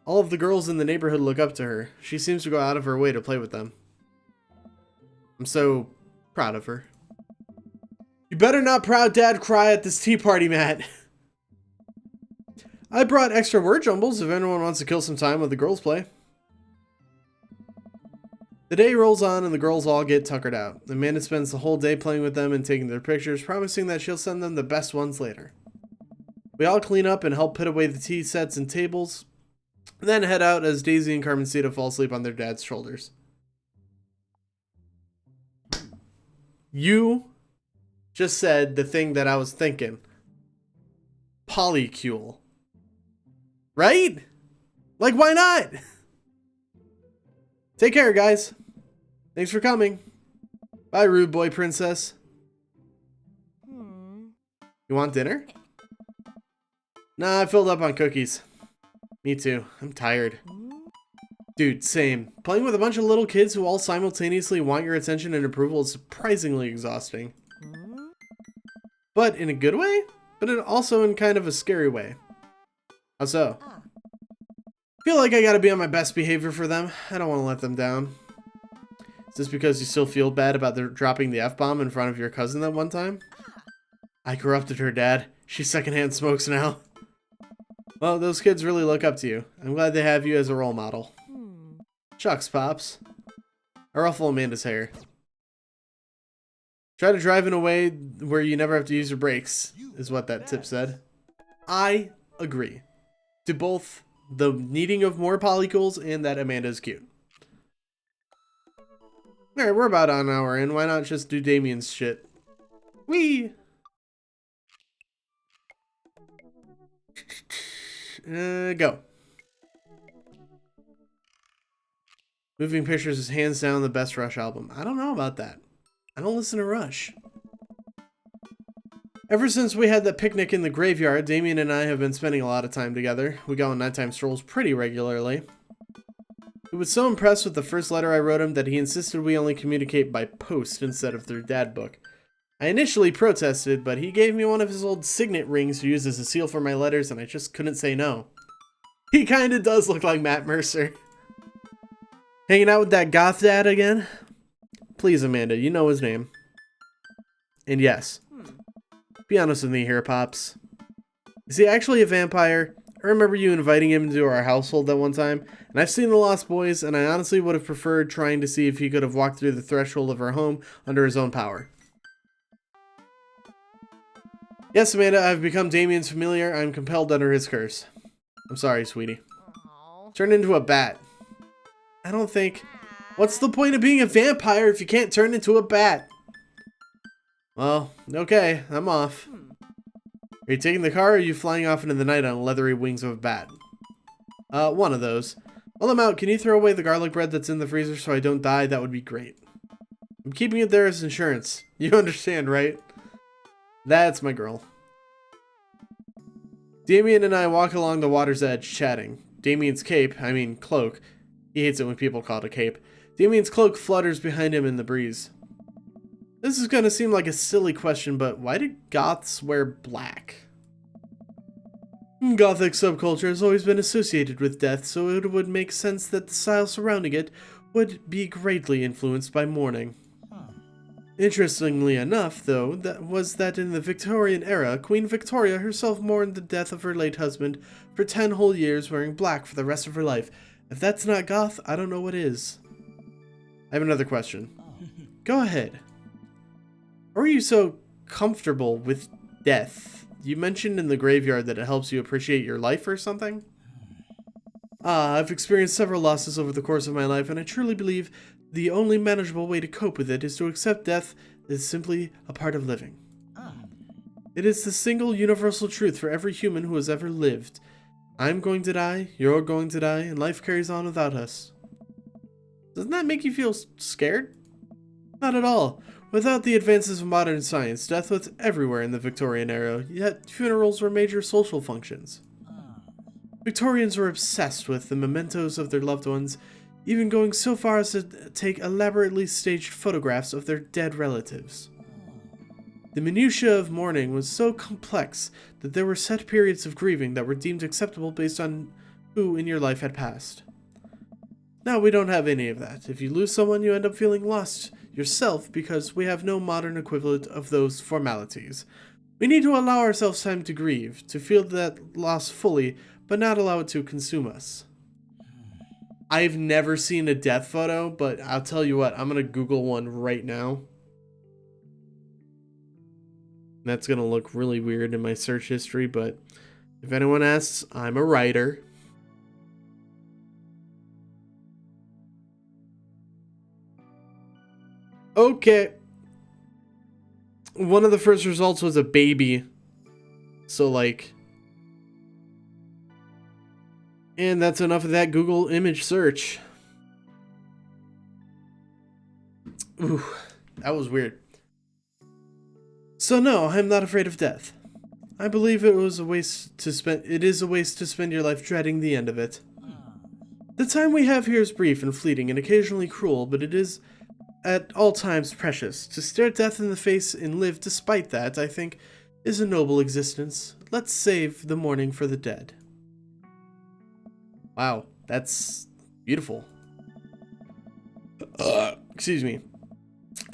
All of the girls in the neighborhood look up to her. She seems to go out of her way to play with them. I'm so proud of her. You better not proud dad cry at this tea party, Matt. I brought extra word jumbles if anyone wants to kill some time with the girls play. The day rolls on and the girls all get tuckered out. Amanda spends the whole day playing with them and taking their pictures, promising that she'll send them the best ones later. We all clean up and help put away the tea sets and tables, then head out as Daisy and Carmencita fall asleep on their dad's shoulders. You just said the thing that I was thinking. Polycule. Right? Like, why not? Take care, guys. Thanks for coming. Bye, rude boy princess. You want dinner? Nah, I filled up on cookies. Me too. I'm tired. Dude, same. Playing with a bunch of little kids who all simultaneously want your attention and approval is surprisingly exhausting. But in a good way, but also in kind of a scary way. How so? feel like I gotta be on my best behavior for them. I don't want to let them down. Is this because you still feel bad about their dropping the F-bomb in front of your cousin that one time? I corrupted her, Dad. She secondhand smokes now. Well, those kids really look up to you. I'm glad they have you as a role model. Shucks, Pops. I ruffle Amanda's hair. Try to drive in a way where you never have to use your brakes, is what that tip said. I agree. To both the needing of more polygons and that Amanda's cute. Alright, we're about an hour in. Why not just do Damien's shit? Whee! Go. Moving Pictures is hands down the best Rush album. I don't know about that. I don't listen to Rush. Ever since we had that picnic in the graveyard, Damien and I have been spending a lot of time together. We go on nighttime strolls pretty regularly. He was so impressed with the first letter I wrote him that he insisted we only communicate by post instead of through dad book. I initially protested, but he gave me one of his old signet rings to use as a seal for my letters, and I just couldn't say no. He kinda does look like Matt Mercer. Hanging out with that goth dad again? Please, Amanda, you know his name. And yes, be honest with me here, Pops. Is he actually a vampire? I remember you inviting him into our household that one time, and I've seen The Lost Boys, and I honestly would have preferred trying to see if he could have walked through the threshold of our home under his own power. Yes, Amanda, I've become Damien's familiar. I'm compelled under his curse. I'm sorry, sweetie. Turn into a bat. I don't think... What's the point of being a vampire if you can't turn into a bat? Well, okay, I'm off. Are you taking the car, or are you flying off into the night on leathery wings of a bat? One of those. While I'm out, can you throw away the garlic bread that's in the freezer so I don't die? That would be great. I'm keeping it there as insurance. You understand, right? That's my girl. Damien and I walk along the water's edge, chatting. Damien's cloak. He hates it when people call it a cape. Damien's cloak flutters behind him in the breeze. This is gonna seem like a silly question, but why did goths wear black? Gothic subculture has always been associated with death, so it would make sense that the style surrounding it would be greatly influenced by mourning. Interestingly enough, though, that in the Victorian era, Queen Victoria herself mourned the death of her late husband for 10 whole years, wearing black for the rest of her life. If that's not goth, I don't know what is. I have another question. Go ahead. Or are you so comfortable with death? You mentioned in the graveyard that it helps you appreciate your life or something? I've experienced several losses over the course of my life, and I truly believe the only manageable way to cope with it is to accept death as simply a part of living. It is the single universal truth for every human who has ever lived. I'm going to die, you're going to die, and life carries on without us. Doesn't that make you feel scared? Not at all. Without the advances of modern science, death was everywhere in the Victorian era, yet funerals were major social functions. Victorians were obsessed with the mementos of their loved ones, even going so far as to take elaborately staged photographs of their dead relatives. The minutiae of mourning was so complex that there were set periods of grieving that were deemed acceptable based on who in your life had passed. Now we don't have any of that. If you lose someone, you end up feeling lost yourself because we have no modern equivalent of those formalities. We need to allow ourselves time to grieve, to feel that loss fully, but not allow it to consume us. I've never seen a death photo, but I'll tell you what, I'm going to Google one right now. That's going to look really weird in my search history, but if anyone asks, I'm a writer. Okay. One of the first results was a baby. So, like... And that's enough of that Google image search. Ooh, that was weird. So no, I'm not afraid of death. I believe it is a waste to spend your life dreading the end of it. The time we have here is brief and fleeting and occasionally cruel, but it is at all times precious. To stare death in the face and live despite that, I think, is a noble existence. Let's save the mourning for the dead. Wow. That's beautiful. Excuse me.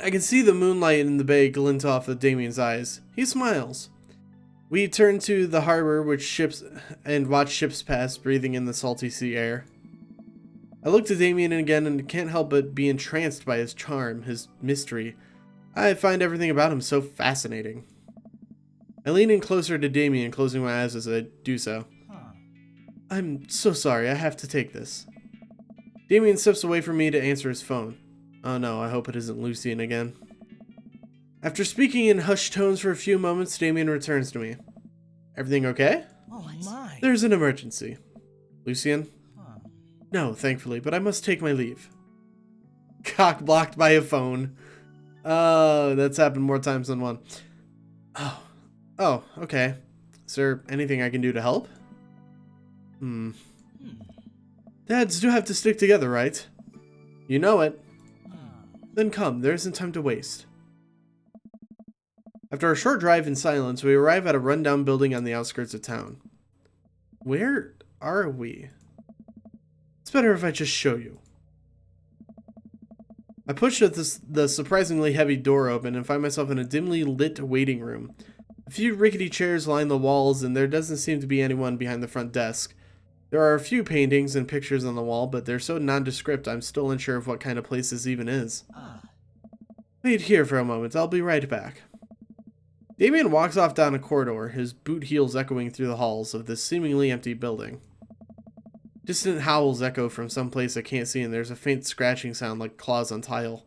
I can see the moonlight in the bay glint off of Damien's eyes. He smiles. We turn to the harbor, and watch ships pass, breathing in the salty sea air. I look to Damien again and can't help but be entranced by his charm, his mystery. I find everything about him so fascinating. I lean in closer to Damien, closing my eyes as I do so. I'm so sorry, I have to take this. Damien steps away from me to answer his phone. Oh no, I hope it isn't Lucian again. After speaking in hushed tones for a few moments, Damien returns to me. Everything okay? Oh my. There's an emergency. Lucian? No, thankfully, but I must take my leave. Cock blocked by a phone. Oh, that's happened more times than one. Oh, okay. Is there anything I can do to help? Dads do have to stick together, right? You know it. Then come, there isn't time to waste. After a short drive in silence, we arrive at a rundown building on the outskirts of town. Where are we? It's better if I just show you. I push the surprisingly heavy door open and find myself in a dimly lit waiting room. A few rickety chairs line the walls, and there doesn't seem to be anyone behind the front desk. There are a few paintings and pictures on the wall, but they're so nondescript I'm still unsure of what kind of place this even is. Wait here for a moment, I'll be right back. Damien walks off down a corridor, his boot heels echoing through the halls of this seemingly empty building. Distant howls echo from some place I can't see, and there's a faint scratching sound like claws on tile.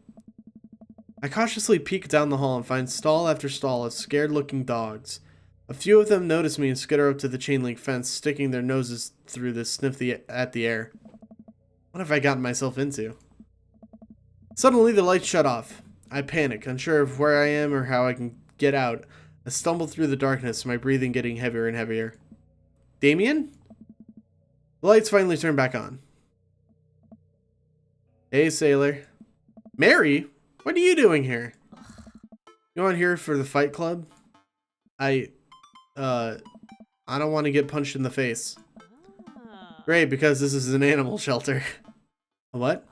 I cautiously peek down the hall and find stall after stall of scared-looking dogs. A few of them notice me and skitter up to the chain-link fence, sticking their noses through to sniff at the air. What have I gotten myself into? Suddenly, the lights shut off. I panic, unsure of where I am or how I can get out. I stumble through the darkness, my breathing getting heavier and heavier. Damien? The lights finally turn back on. Hey, sailor. Mary? What are you doing here? You on here for the fight club? I don't want to get punched in the face. Great, because this is an animal shelter. What?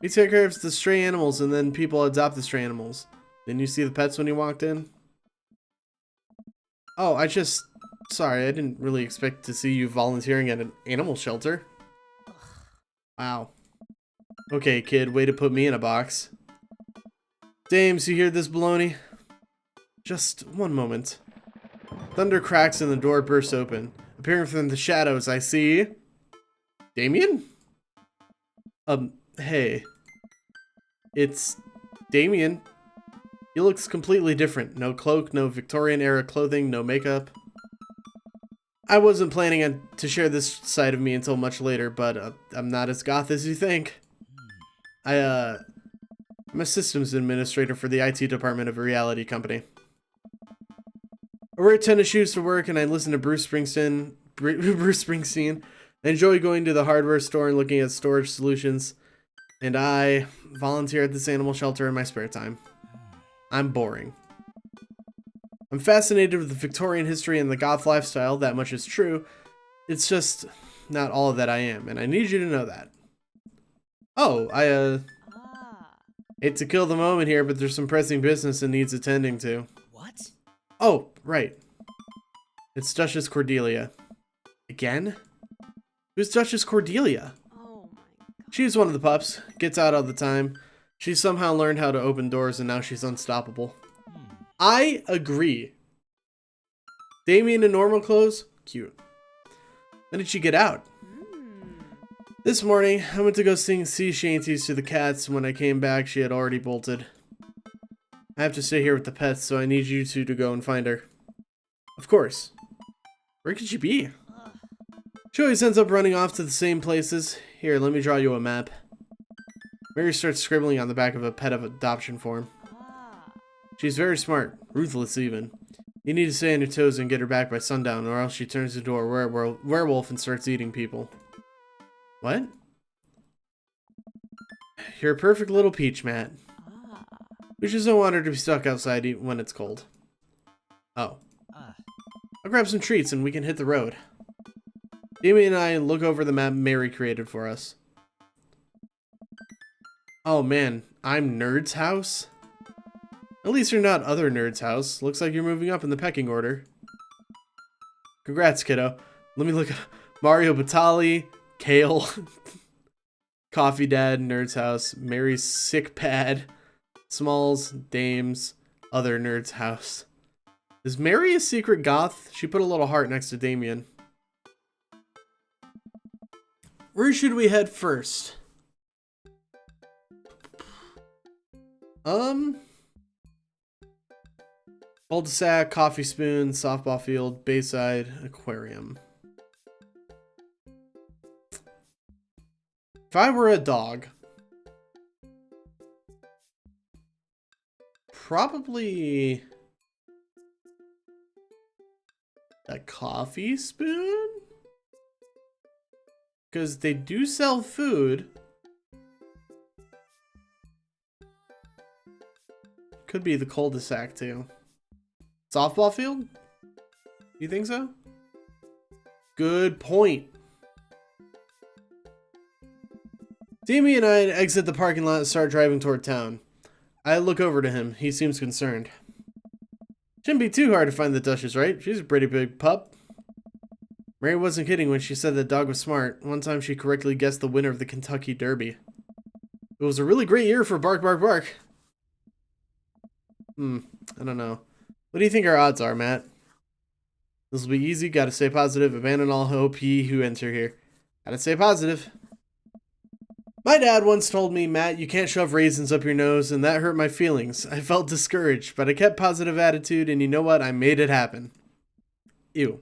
We take care of the stray animals and then people adopt the stray animals. Didn't you see the pets when you walked in? Oh, sorry, I didn't really expect to see you volunteering at an animal shelter. Wow. Okay, kid, way to put me in a box. Dames, you hear this baloney? Just one moment. Thunder cracks and the door bursts open. Appearing from the shadows, I see... Damien? Hey. It's... Damien. He looks completely different. No cloak, no Victorian-era clothing, no makeup. I wasn't planning to share this side of me until much later, but I'm not as goth as you think. I'm a systems administrator for the IT department of a reality company. I wear tennis shoes to work and I listen to Bruce Springsteen. I enjoy going to the hardware store and looking at storage solutions. And I volunteer at this animal shelter in my spare time. I'm boring. I'm fascinated with the Victorian history and the goth lifestyle, that much is true. It's just not all of that I am, and I need you to know that. Oh, hate to kill the moment here, but there's some pressing business that needs attending to. What? Oh, right. It's Duchess Cordelia. Again? Who's Duchess Cordelia? Oh my god. She's one of the pups. Gets out all the time. She's somehow learned how to open doors and now she's unstoppable. I agree. Damien in normal clothes? Cute. When did she get out? This morning, I went to go sing sea shanties to the cats. When I came back, she had already bolted. I have to stay here with the pets, so I need you two to go and find her. Of course. Where could she be? She always ends up running off to the same places. Here, let me draw you a map. Mary starts scribbling on the back of a pet of adoption form. She's very smart, ruthless even. You need to stay on your toes and get her back by sundown, or else she turns into a werewolf and starts eating people. What? You're a perfect little peach, Matt. We just don't want her to be stuck outside when it's cold. Oh. I'll grab some treats and we can hit the road. Damien and I look over the map Mary created for us. Oh man, I'm Nerd's house? At least you're not other Nerd's house. Looks like you're moving up in the pecking order. Congrats, kiddo. Let me look at Mario Batali, Kale, Coffee Dad, Nerd's house, Mary's sick pad, Smalls, Dames, other Nerd's house. Is Mary a secret goth? She put a little heart next to Damien. Where should we head first? Cul-de-sac, coffee spoon, softball field, Bayside, aquarium. If I were a dog, probably a coffee spoon? Because they do sell food. Could be the cul-de-sac too. Softball field? You think so? Good point. Damien and I exit the parking lot and start driving toward town. I look over to him. He seems concerned. Shouldn't be too hard to find the Duchess, right? She's a pretty big pup. Mary wasn't kidding when she said the dog was smart. One time she correctly guessed the winner of the Kentucky Derby. It was a really great year for Bark Bark Bark. I don't know. What do you think our odds are, Matt? This will be easy. Gotta stay positive. Abandon all hope, ye who enter here. Gotta stay positive. My dad once told me, Matt, you can't shove raisins up your nose, and that hurt my feelings. I felt discouraged, but I kept positive attitude, and you know what? I made it happen. Ew.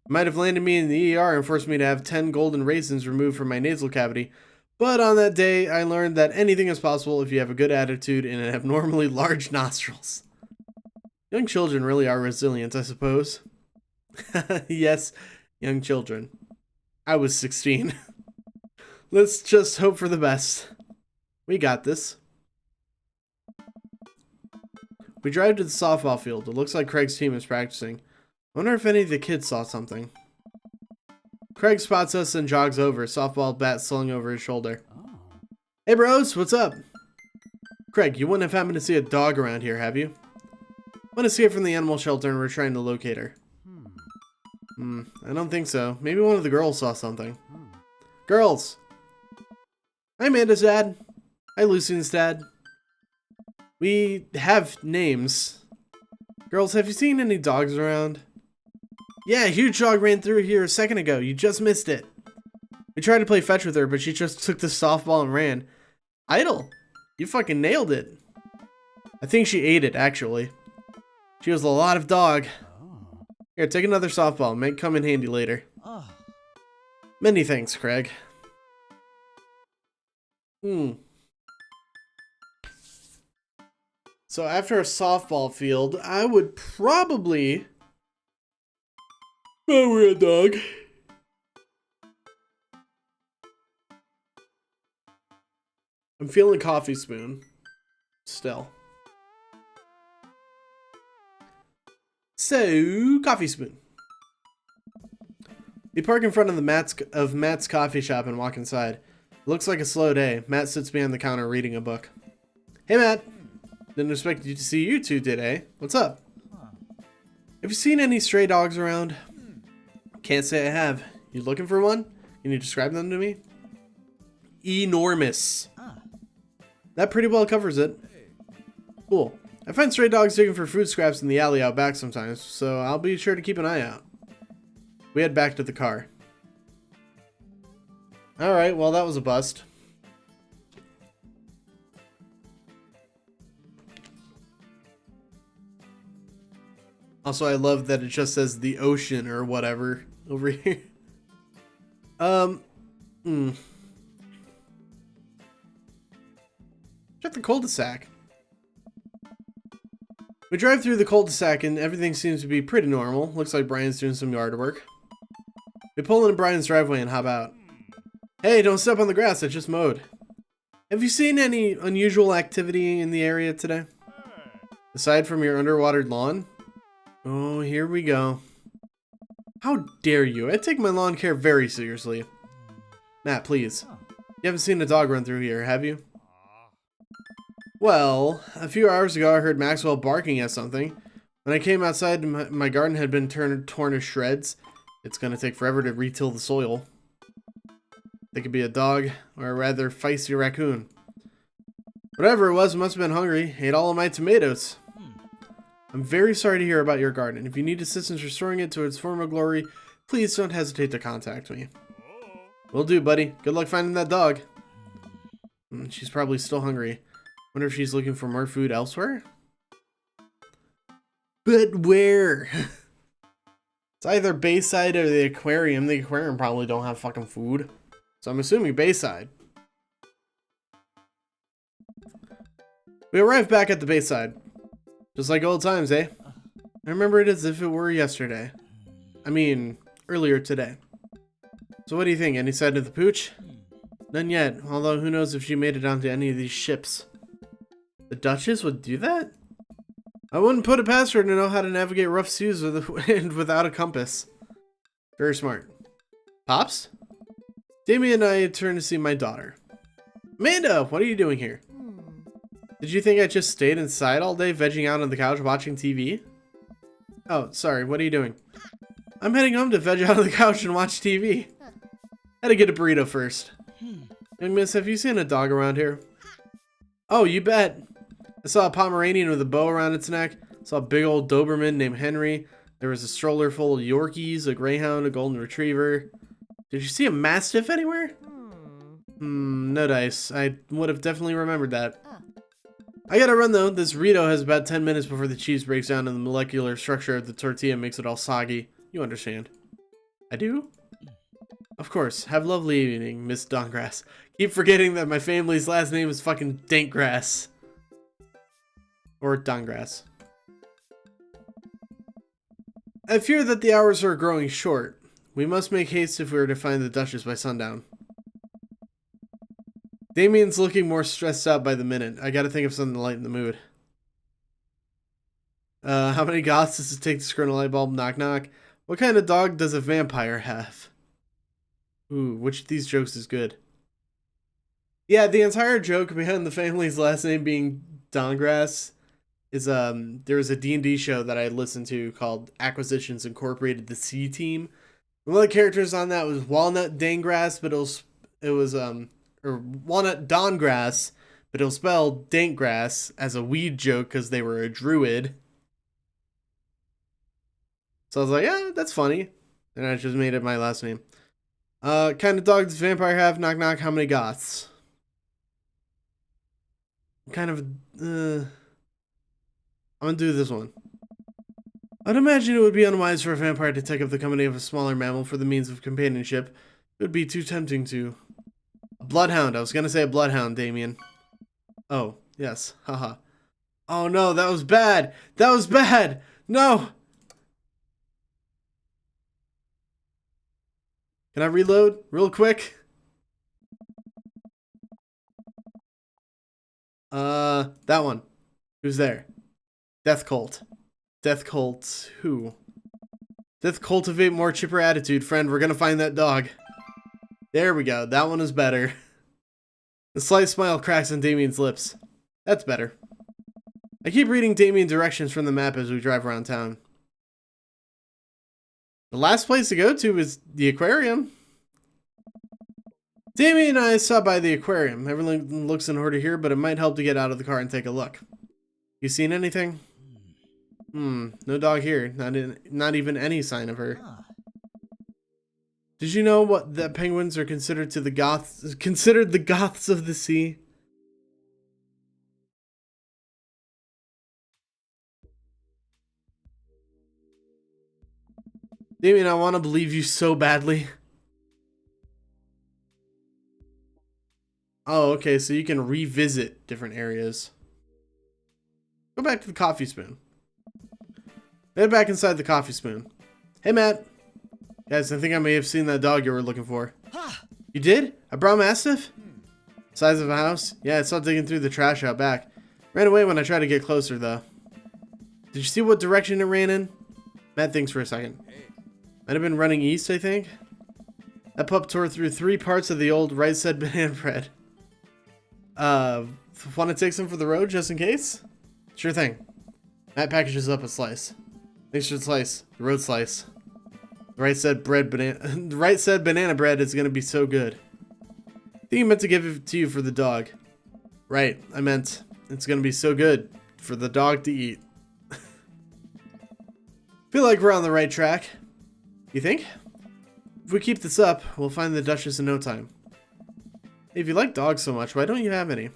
Might have landed me in the ER and forced me to have 10 golden raisins removed from my nasal cavity, but on that day, I learned that anything is possible if you have a good attitude and abnormally large nostrils. Young children really are resilient, I suppose. Yes, young children. I was 16. Let's just hope for the best. We got this. We drive to the softball field. It looks like Craig's team is practicing. I wonder if any of the kids saw something. Craig spots us and jogs over, softball bat slung over his shoulder. Hey bros, what's up? Craig, you wouldn't have happened to see a dog around here, have you? One escaped from the animal shelter and we're trying to locate her. I don't think so. Maybe one of the girls saw something. Girls! Hi Amanda's dad. Hi Lucian's dad. We have names. Girls, have you seen any dogs around? Yeah, a huge dog ran through here a second ago. You just missed it. We tried to play fetch with her, but she just took the softball and ran. Idle. You fucking nailed it. I think she ate it, actually. She was a lot of dog. Here, take another softball. May come in handy later. Many thanks, Craig. So after a softball field, I would probably... Oh, we're a dog. I'm feeling coffee spoon. Still. So, coffee spoon. We park in front of Matt's coffee shop and walk inside. It looks like a slow day. Matt sits behind the counter reading a book. Hey Matt. Didn't expect you to see you two today. What's up? Have you seen any stray dogs around? Can't say I have. You looking for one? Can you describe them to me? Enormous. That pretty well covers it. Cool. I find stray dogs digging for food scraps in the alley out back sometimes, so I'll be sure to keep an eye out. We head back to the car. Alright, well that was a bust. Also, I love that it just says the ocean or whatever over here. Check the cul-de-sac. We drive through the cul-de-sac and everything seems to be pretty normal. Looks like Brian's doing some yard work. We pull into Brian's driveway and hop out. Hey, don't step on the grass, I just mowed. Have you seen any unusual activity in the area today? Aside from your underwatered lawn? Oh, here we go. How dare you? I take my lawn care very seriously. Matt, please. You haven't seen a dog run through here, have you? Well, a few hours ago I heard Maxwell barking at something. When I came outside, my garden had been torn to shreds. It's gonna take forever to re-till the soil. They could be a dog, or a rather feisty raccoon. Whatever it was, it must have been hungry. Ate all of my tomatoes. I'm very sorry to hear about your garden. If you need assistance restoring it to its former glory, please don't hesitate to contact me. Will do, buddy. Good luck finding that dog. She's probably still hungry. Wonder if she's looking for more food elsewhere? But where? It's either Bayside or the aquarium. The aquarium probably don't have fucking food. So I'm assuming Bayside. We arrived back at the Bayside. Just like old times, eh? I remember it as if it were yesterday. I mean, earlier today. So what do you think? Any sign of the pooch? None yet, although who knows if she made it onto any of these ships. The Duchess would do that? I wouldn't put it past her to know how to navigate rough seas without a compass. Very smart. Pops? Damien and I turned to see my daughter. Amanda, what are you doing here? Did you think I just stayed inside all day, vegging out on the couch watching TV? Oh, sorry, what are you doing? I'm heading home to veg out on the couch and watch TV. Had to get a burrito first. Young miss, have you seen a dog around here? Oh, you bet. I saw a Pomeranian with a bow around its neck. Saw a big old Doberman named Henry. There was a stroller full of Yorkies, a Greyhound, a Golden Retriever. Did you see a Mastiff anywhere? No dice. I would have definitely remembered that. I gotta run though. This Rito has about 10 minutes before the cheese breaks down and the molecular structure of the tortilla makes it all soggy. You understand. I do? Of course. Have a lovely evening, Miss Dongrass. Keep forgetting that my family's last name is fucking Dankgrass. Or Dongrass. I fear that the hours are growing short. We must make haste if we are to find the Duchess by sundown. Damien's looking more stressed out by the minute. I gotta think of something to lighten the mood. How many goths does it take to screw in a light bulb? Knock knock. What kind of dog does a vampire have? Ooh, which of these jokes is good? Yeah, the entire joke behind the family's last name being Dongrass is there was a D&D show that I listened to called Acquisitions Incorporated, the C Team. One of the characters on that was Walnut Dangrass, but it was or Walnut Dongrass, but it'll spell Dankgrass as a weed joke because they were a druid. So I was like, yeah, that's funny. And I just made it my last name. Kind of dog does vampire have? Knock knock. How many goths? Kind of, I'm gonna do this one. I'd imagine it would be unwise for a vampire to take up the company of a smaller mammal for the means of companionship. It would be too tempting to. A bloodhound. I was gonna say a bloodhound, Damien. Oh, yes. Haha. Oh no, that was bad. That was bad. No. Can I reload real quick? That one. Who's there? Death Cult. Death Cult. Who? Death Cultivate more chipper attitude, friend. We're gonna find that dog. There we go. That one is better. The slight smile cracks on Damien's lips. That's better. I keep reading Damien directions from the map as we drive around town. The last place to go to is the aquarium. Damien and I stopped by the aquarium. Everything looks in order here, but it might help to get out of the car and take a look. You seen anything? No dog here. Not even any sign of her. Did you know what that penguins are considered the goths of the sea? Damien, I want to believe you so badly. Oh, okay, so you can revisit different areas. Go back to the coffee spoon. Head back inside the coffee spoon. Hey, Matt. Guys, I think I may have seen that dog you were looking for. You did? A brown mastiff? Size of a house? Yeah, I saw it digging through the trash out back. Ran away when I tried to get closer, though. Did you see what direction it ran in? Matt thinks for a second. Might have been running east, I think. That pup tore through 3 parts of the old right said banana bread. Want to take some for the road just in case? Sure thing. Matt packages up a slice. Thanks for the slice. The road slice. The right said the right said banana bread is gonna be so good. I think you meant to give it to you for the dog. Right, I meant it's gonna be so good for the dog to eat. Feel like we're on the right track. You think? If we keep this up, we'll find the Duchess in no time. If you like dogs so much, why don't you have any?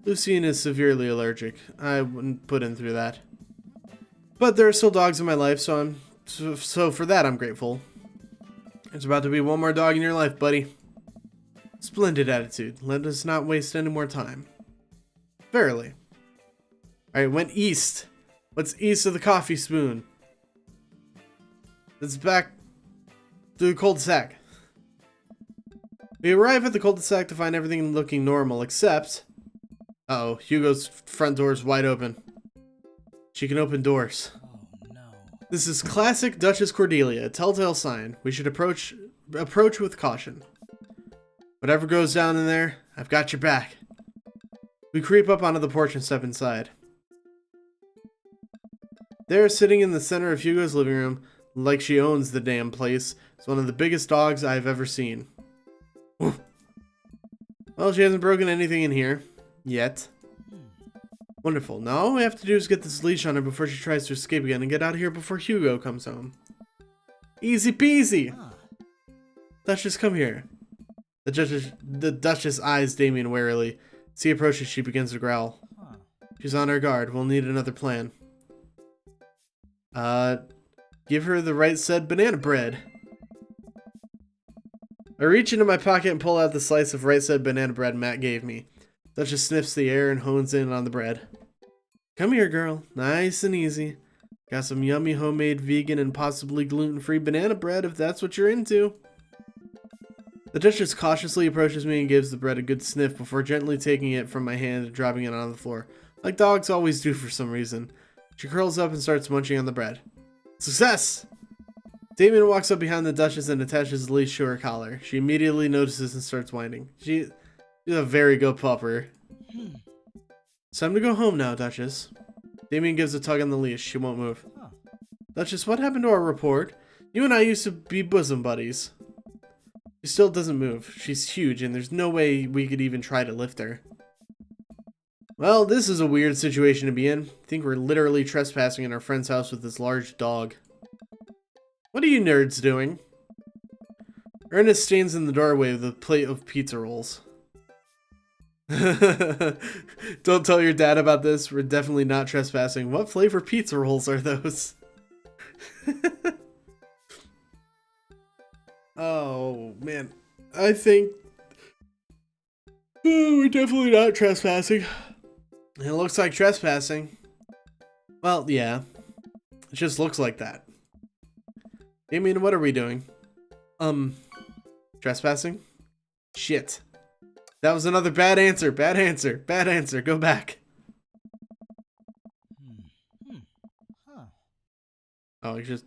Lucien is severely allergic. I wouldn't put him through that. But there are still dogs in my life, so for that I'm grateful. There's about to be one more dog in your life, buddy. Splendid attitude. Let us not waste any more time. Verily. Alright, went east. What's east of the coffee spoon? It's back to the cul-de-sac. We arrive at the cul-de-sac to find everything looking normal, except... Uh-oh, Hugo's front door is wide open. She can open doors. Oh no. This is classic Duchess Cordelia, a telltale sign. We should approach with caution. Whatever goes down in there, I've got your back. We creep up onto the porch and step inside. There, sitting in the center of Hugo's living room, like she owns the damn place, is one of the biggest dogs I've ever seen. Well, she hasn't broken anything in here. Yet. Wonderful. Now all we have to do is get this leash on her before she tries to escape again and get out of here before Hugo comes home. Easy peasy! Duchess, come here. The Duchess eyes Damien warily. As he approaches, she begins to growl. She's on her guard. We'll need another plan. Give her the right said banana bread. I reach into my pocket and pull out the slice of right said banana bread Matt gave me. Duchess sniffs the air and hones in on the bread. Come here, girl. Nice and easy. Got some yummy homemade vegan and possibly gluten-free banana bread if that's what you're into. The Duchess cautiously approaches me and gives the bread a good sniff before gently taking it from my hand and dropping it on the floor, like dogs always do for some reason. She curls up and starts munching on the bread. Success! Damien walks up behind the Duchess and attaches the leash to her collar. She immediately notices and starts whining. She's a very good pupper. It's time to go home now, Duchess. Damien gives a tug on the leash. She won't move. Duchess, what happened to our report? You and I used to be bosom buddies. She still doesn't move. She's huge, and there's no way we could even try to lift her. Well, this is a weird situation to be in. I think we're literally trespassing in our friend's house with this large dog. What are you nerds doing? Ernest stands in the doorway with a plate of pizza rolls. Don't tell your dad about this. We're definitely not trespassing. What flavor pizza rolls are those? Oh, man. I think... we're definitely not trespassing. It looks like trespassing. Well, yeah. It just looks like that. I mean, what are we doing? Trespassing? Shit. That was another bad answer. Bad answer. Bad answer. Go back. Oh, you just...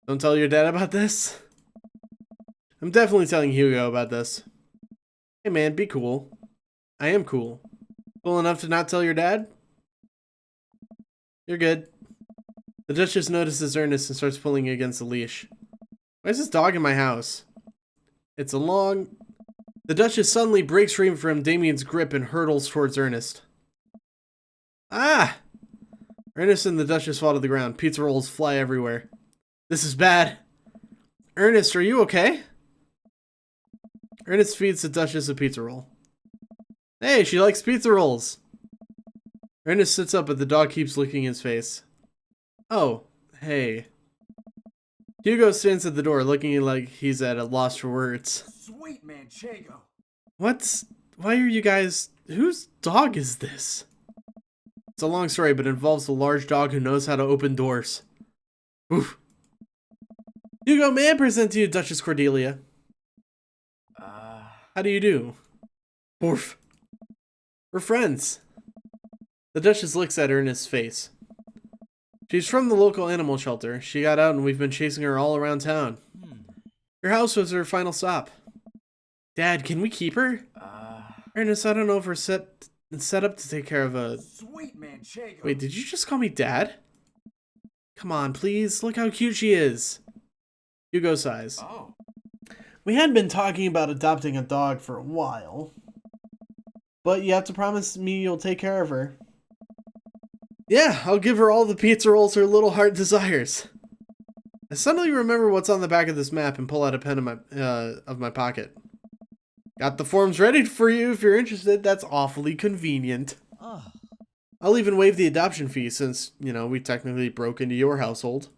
Don't tell your dad about this? I'm definitely telling Hugo about this. Hey man, be cool. I am cool. Cool enough to not tell your dad? You're good. The Duchess notices Ernest and starts pulling against the leash. Why is this dog in my house? It's a long... The Duchess suddenly breaks free from Damien's grip and hurtles towards Ernest. Ah! Ernest and the Duchess fall to the ground. Pizza rolls fly everywhere. This is bad. Ernest, are you okay? Ernest feeds the Duchess a pizza roll. Hey, she likes pizza rolls. Ernest sits up, but the dog keeps licking his face. Oh, hey. Hugo stands at the door, looking like he's at a loss for words. Sweet manchego. Why are you guys... Whose dog is this? It's a long story, but it involves a large dog who knows how to open doors. Oof. Hugo, may I present to you Duchess Cordelia? How do you do? Borf. We're friends. The Duchess looks at Ernest's face. She's from the local animal shelter. She got out and we've been chasing her all around town. Your house was her final stop. Dad, can we keep her? Ernest, I don't know if we're set up to take care of a... Sweet Manchego. Wait, did you just call me Dad? Come on, please. Look how cute she is. Hugo sighs. Oh. We had been talking about adopting a dog for a while. But you have to promise me you'll take care of her. Yeah, I'll give her all the pizza rolls her little heart desires. I suddenly remember what's on the back of this map and pull out a pen of my pocket. Got the forms ready for you if you're interested. That's awfully convenient. I'll even waive the adoption fee since, you know, we technically broke into your household.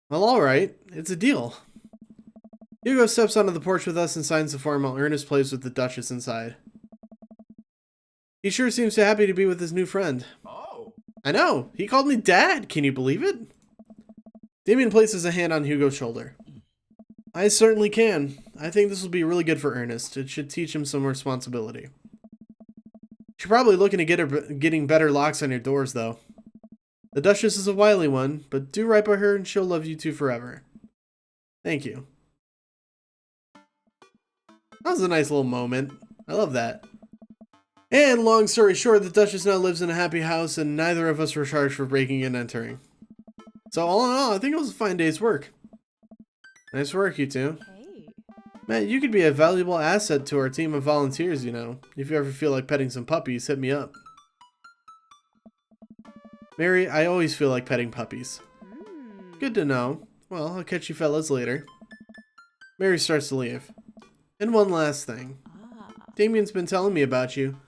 Well, alright. It's a deal. Hugo steps onto the porch with us and signs the form while Ernest plays with the Duchess inside. He sure seems so happy to be with his new friend. Oh. I know. He called me Dad. Can you believe it? Damien places a hand on Hugo's shoulder. I certainly can. I think this will be really good for Ernest. It should teach him some responsibility. You're probably looking to getting better locks on your doors, though. The Duchess is a wily one, but do right by her and she'll love you two forever. Thank you. That was a nice little moment. I love that. And long story short, the Duchess now lives in a happy house and neither of us were charged for breaking and entering. So all in all, I think it was a fine day's work. Nice work, you two. Hey. Matt, you could be a valuable asset to our team of volunteers, you know. If you ever feel like petting some puppies, hit me up. Mary, I always feel like petting puppies. Good to know. Well, I'll catch you fellas later. Mary starts to leave. And one last thing. Damien's been telling me about you.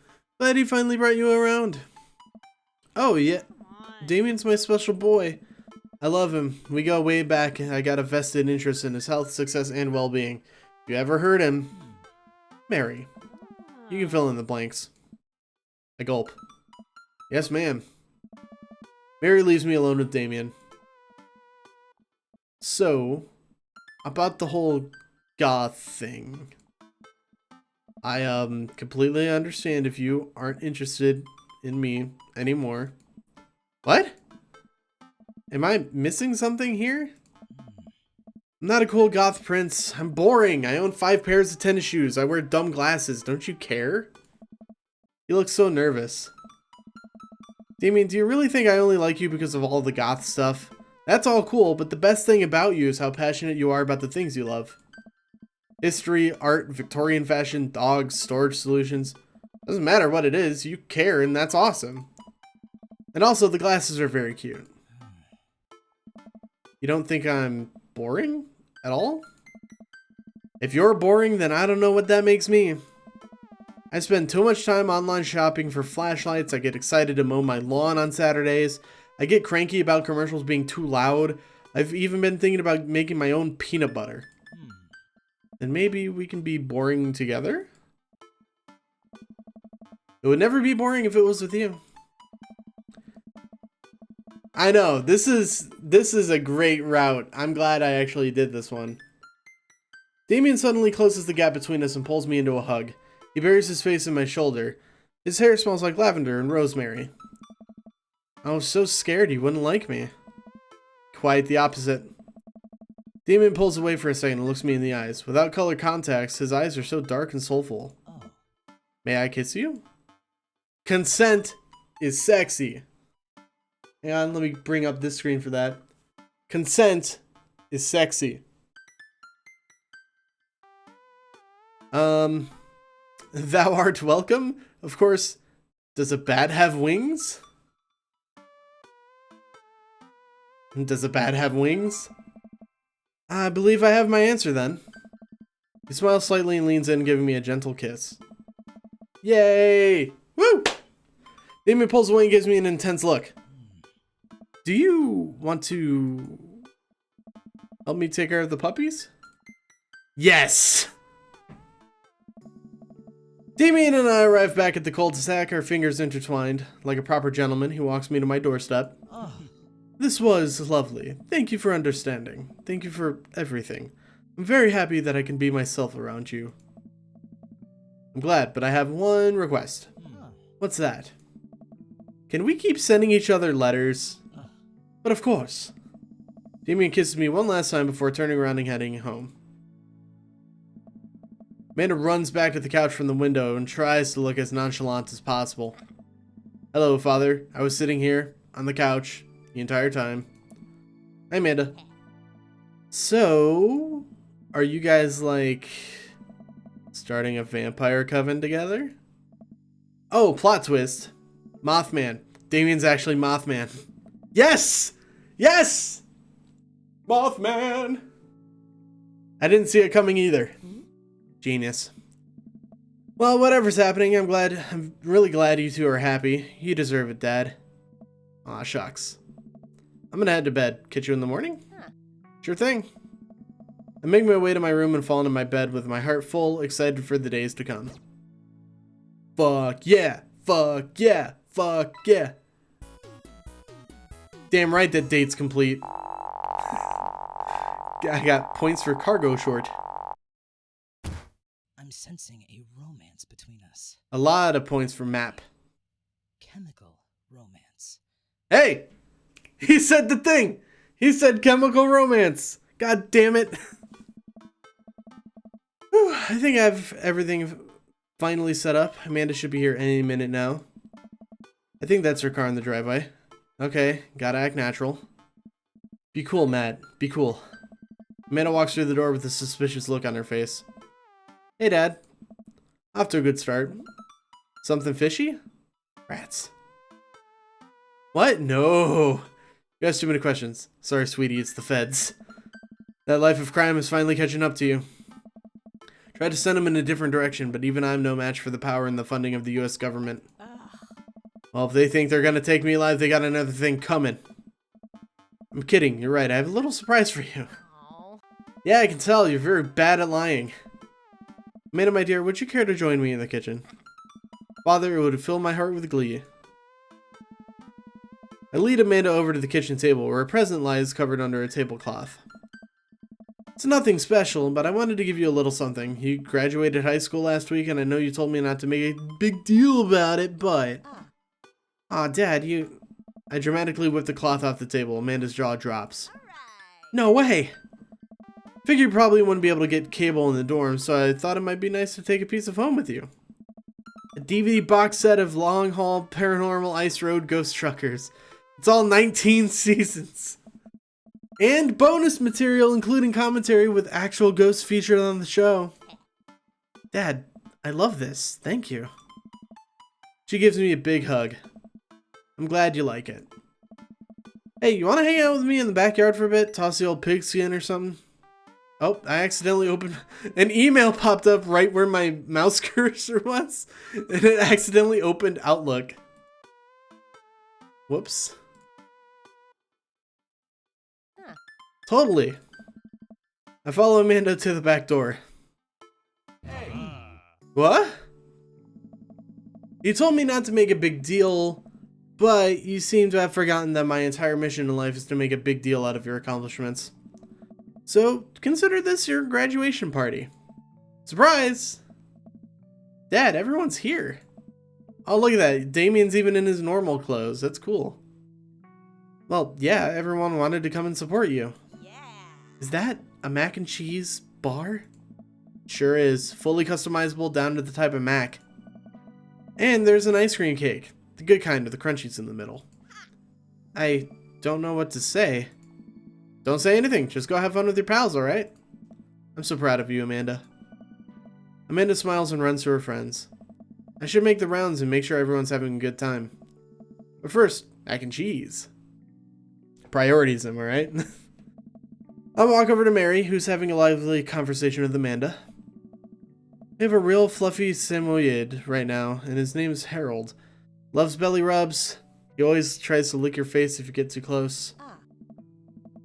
Glad he finally brought you around. Oh, yeah. Damien's my special boy. I love him. We go way back. I got a vested interest in his health, success, and well-being. If you ever heard him... Mary. You can fill in the blanks. I gulp. Yes, ma'am. Mary leaves me alone with Damien. So, about the whole GOTH thing. I completely understand if you aren't interested in me anymore. What? Am I missing something here? I'm not a cool goth prince. I'm boring. I own 5 pairs of tennis shoes. I wear dumb glasses. Don't you care? You look so nervous. Damien, do you really think I only like you because of all the goth stuff? That's all cool, but the best thing about you is how passionate you are about the things you love. History, art, Victorian fashion, dogs, storage solutions. Doesn't matter what it is, you care and that's awesome. And also the glasses are very cute. You don't think I'm boring at all? If you're boring, then I don't know what that makes me. I spend too much time online shopping for flashlights. I get excited to mow my lawn on Saturdays. I get cranky about commercials being too loud. I've even been thinking about making my own peanut butter. And maybe we can be boring together? It would never be boring if it was with you. I know, this is a great route. I'm glad I actually did this one. Damien suddenly closes the gap between us and pulls me into a hug. He buries his face in my shoulder. His hair smells like lavender and rosemary. I was so scared he wouldn't like me. Quite the opposite. Damien pulls away for a second and looks me in the eyes. Without color contacts, his eyes are so dark and soulful. May I kiss you? Consent is sexy. Hang on, let me bring up this screen for that. Consent is sexy. Thou art welcome? Of course. Does a bat have wings? Does a bat have wings? I believe I have my answer then. He smiles slightly and leans in, giving me a gentle kiss. Yay! Woo! Damien pulls away and gives me an intense look. Do you want to help me take care of the puppies? Yes! Damien and I arrive back at the cul-de-sac, our fingers intertwined. Like a proper gentleman, he walks me to my doorstep. This was lovely. Thank you for understanding. Thank you for everything. I'm very happy that I can be myself around you. I'm glad, but I have one request. What's that? Can we keep sending each other letters? But of course. Damien kisses me one last time before turning around and heading home. Amanda runs back to the couch from the window and tries to look as nonchalant as possible. Hello, Father. I was sitting here on the couch the entire time. Hi, Amanda. So, are you guys like starting a vampire coven together? Oh, plot twist. Mothman. Damien's actually Mothman. Yes! Yes! Mothman! I didn't see it coming either. Genius. Well, whatever's happening, I'm really glad you two are happy. You deserve it, Dad. Aw, shucks. I'm gonna head to bed. Catch you in the morning? Sure thing. I make my way to my room and fall into my bed with my heart full, excited for the days to come. Fuck yeah! Fuck yeah! Fuck yeah! Damn right that date's complete. I got points for cargo short. I'm sensing a romance between us. A lot of points for map. Chemical romance. Hey! He said the thing! He said chemical romance! God damn it. Whew, I think I have everything finally set up. Amanda should be here any minute now. I think that's her car in the driveway. Okay, gotta act natural. Be cool, Matt. Be cool. Amanda walks through the door with a suspicious look on her face. Hey, Dad. Off to a good start. Something fishy? Rats. What? No. You asked too many questions. Sorry, sweetie, it's the feds. That life of crime is finally catching up to you. Tried to send them in a different direction, but even I'm no match for the power and the funding of the US government. Well, if they think they're gonna take me alive, they got another thing coming. I'm kidding, you're right. I have a little surprise for you. Yeah, I can tell. You're very bad at lying. Amanda, my dear, would you care to join me in the kitchen? Father, it would fill my heart with glee. I lead Amanda over to the kitchen table, where a present lies covered under a tablecloth. It's nothing special, but I wanted to give you a little something. You graduated high school last week, and I know you told me not to make a big deal about it, but... Aw, Dad, you... I dramatically whip the cloth off the table. Amanda's jaw drops. No way! Figured you probably wouldn't be able to get cable in the dorm, so I thought it might be nice to take a piece of home with you. A DVD box set of Long Haul Paranormal Ice Road Ghost Truckers. It's all 19 seasons. And bonus material, including commentary with actual ghosts featured on the show. Dad, I love this. Thank you. She gives me a big hug. I'm glad you like it. Hey, you want to hang out with me in the backyard for a bit? Toss the old pigskin or something? Oh, I accidentally opened... An email popped up right where my mouse cursor was. And it accidentally opened Outlook. Whoops. Totally. I follow Amanda to the back door. Hey. What? You told me not to make a big deal, but you seem to have forgotten that my entire mission in life is to make a big deal out of your accomplishments. So, consider this your graduation party. Surprise! Dad, everyone's here. Oh, look at that. Damien's even in his normal clothes. That's cool. Well, yeah, everyone wanted to come and support you. Is that a mac and cheese bar? Sure is. Fully customizable down to the type of mac. And there's an ice cream cake. The good kind with the crunchies in the middle. I don't know what to say. Don't say anything. Just go have fun with your pals, alright? I'm so proud of you, Amanda. Amanda smiles and runs to her friends. I should make the rounds and make sure everyone's having a good time. But first, mac and cheese. Priorities, am I right? I walk over to Mary, who's having a lively conversation with Amanda. We have a real fluffy Samoyed right now, and his name's Harold. Loves belly rubs. He always tries to lick your face if you get too close.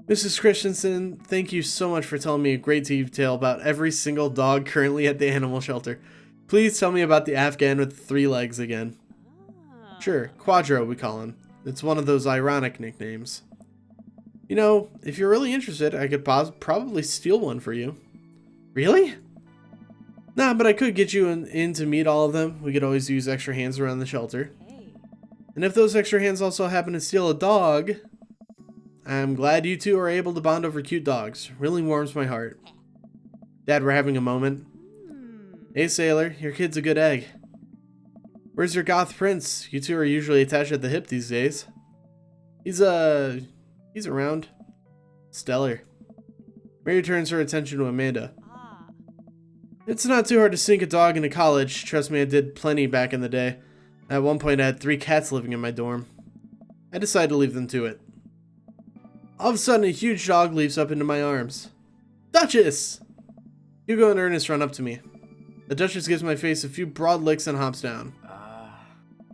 Mrs. Christensen, thank you so much for telling me a great detail about every single dog currently at the animal shelter. Please tell me about the Afghan with 3 legs again. Sure, Quadro we call him. It's one of those ironic nicknames. You know, if you're really interested, I could probably steal one for you. Really? Nah, but I could get you in to meet all of them. We could always use extra hands around the shelter. And if those extra hands also happen to steal a dog, I'm glad you two are able to bond over cute dogs. Really warms my heart. Dad, we're having a moment. Hey, Sailor, your kid's a good egg. Where's your goth prince? You two are usually attached at the hip these days. He's around. Stellar. Mary turns her attention to Amanda. It's not too hard to sink a dog into college. Trust me, I did plenty back in the day. At one point, I had 3 cats living in my dorm. I decided to leave them to it. All of a sudden, a huge dog leaps up into my arms. Duchess! Hugo and Ernest run up to me. The Duchess gives my face a few broad licks and hops down.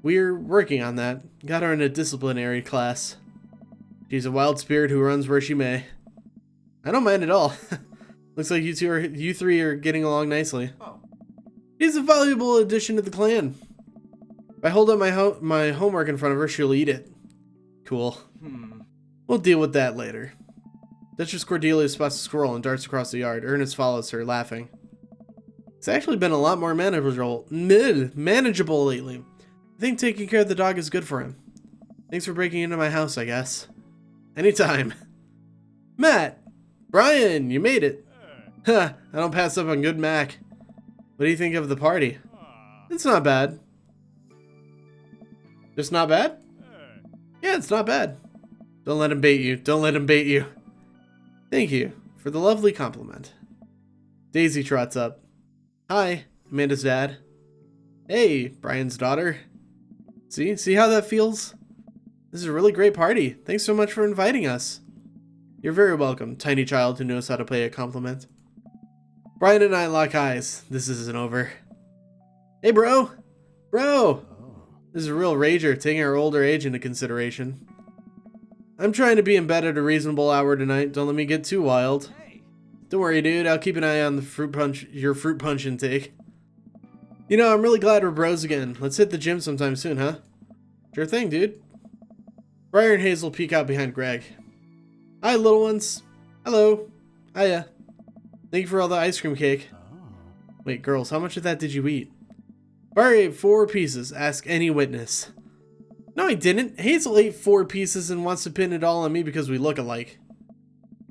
We're working on that. Got her in a disciplinary class. She's a wild spirit who runs where she may. I don't mind at all. Looks like you three are getting along nicely. She's a valuable addition to the clan. If I hold up my homework in front of her, she'll eat it. Cool. We'll deal with that later. Duchess Cordelia spots a squirrel and darts across the yard. Ernest follows her, laughing. It's actually been a lot more manageable lately. I think taking care of the dog is good for him. Thanks for breaking into my house, I guess. Anytime. Matt! Brian, you made it. I don't pass up on good Mac. What do you think of the party? It's not bad. Just not bad? Yeah, it's not bad. Don't let him bait you. Don't let him bait you. Thank you for the lovely compliment. Daisy trots up. Hi, Amanda's dad. Hey, Brian's daughter. See how that feels? This is a really great party. Thanks so much for inviting us. You're very welcome, tiny child who knows how to pay a compliment. Brian and I lock eyes. This isn't over. Hey, bro! Bro! This is a real rager, taking our older age into consideration. I'm trying to be in bed at a reasonable hour tonight. Don't let me get too wild. Don't worry, dude. I'll keep an eye on your fruit punch intake. You know, I'm really glad we're bros again. Let's hit the gym sometime soon, huh? Sure thing, dude. Briar and Hazel peek out behind Greg. Hi, little ones. Hello. Hiya. Thank you for all the ice cream cake. Wait, girls, how much of that did you eat? Briar ate 4 pieces. Ask any witness. No, I didn't. Hazel ate 4 pieces and wants to pin it all on me because we look alike.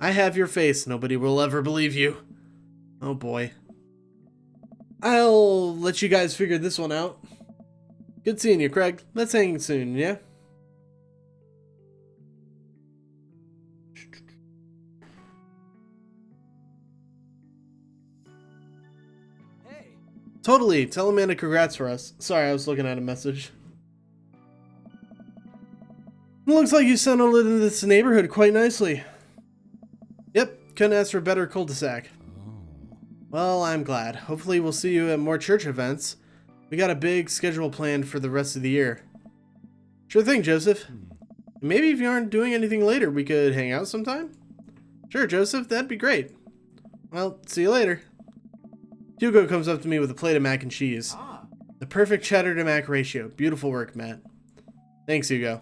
I have your face. Nobody will ever believe you. Oh, boy. I'll let you guys figure this one out. Good seeing you, Craig. Let's hang soon, yeah? Hey. Totally. Tell Amanda congrats for us. Sorry, I was looking at a message. Looks like you settled into this neighborhood quite nicely. Yep, couldn't ask for a better cul-de-sac. Well, I'm glad. Hopefully we'll see you at more church events. We got a big schedule planned for the rest of the year. Sure thing, Joseph. Maybe if you aren't doing anything later, we could hang out sometime? Sure, Joseph, that'd be great. Well, see you later. Hugo comes up to me with a plate of mac and cheese. The perfect cheddar to mac ratio. Beautiful work, Matt. Thanks, Hugo.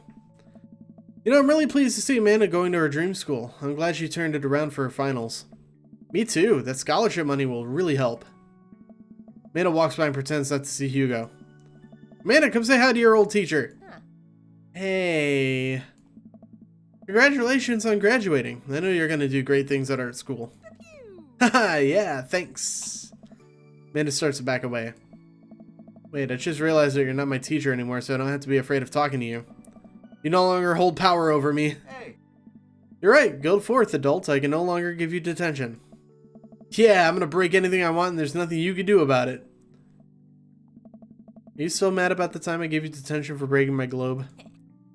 You know, I'm really pleased to see Amanda going to her dream school. I'm glad she turned it around for her finals. Me too. That scholarship money will really help. Amanda walks by and pretends not to see Hugo. Amanda, come say hi to your old teacher. Hey. Congratulations on graduating. I know you're going to do great things at art school. Haha, yeah, thanks. Amanda starts to back away. Wait, I just realized that you're not my teacher anymore, so I don't have to be afraid of talking to you. You no longer hold power over me. Hey. You're right. Go forth, adult. I can no longer give you detention. Yeah, I'm gonna break anything I want and there's nothing you can do about it. Are you still mad about the time I gave you detention for breaking my globe?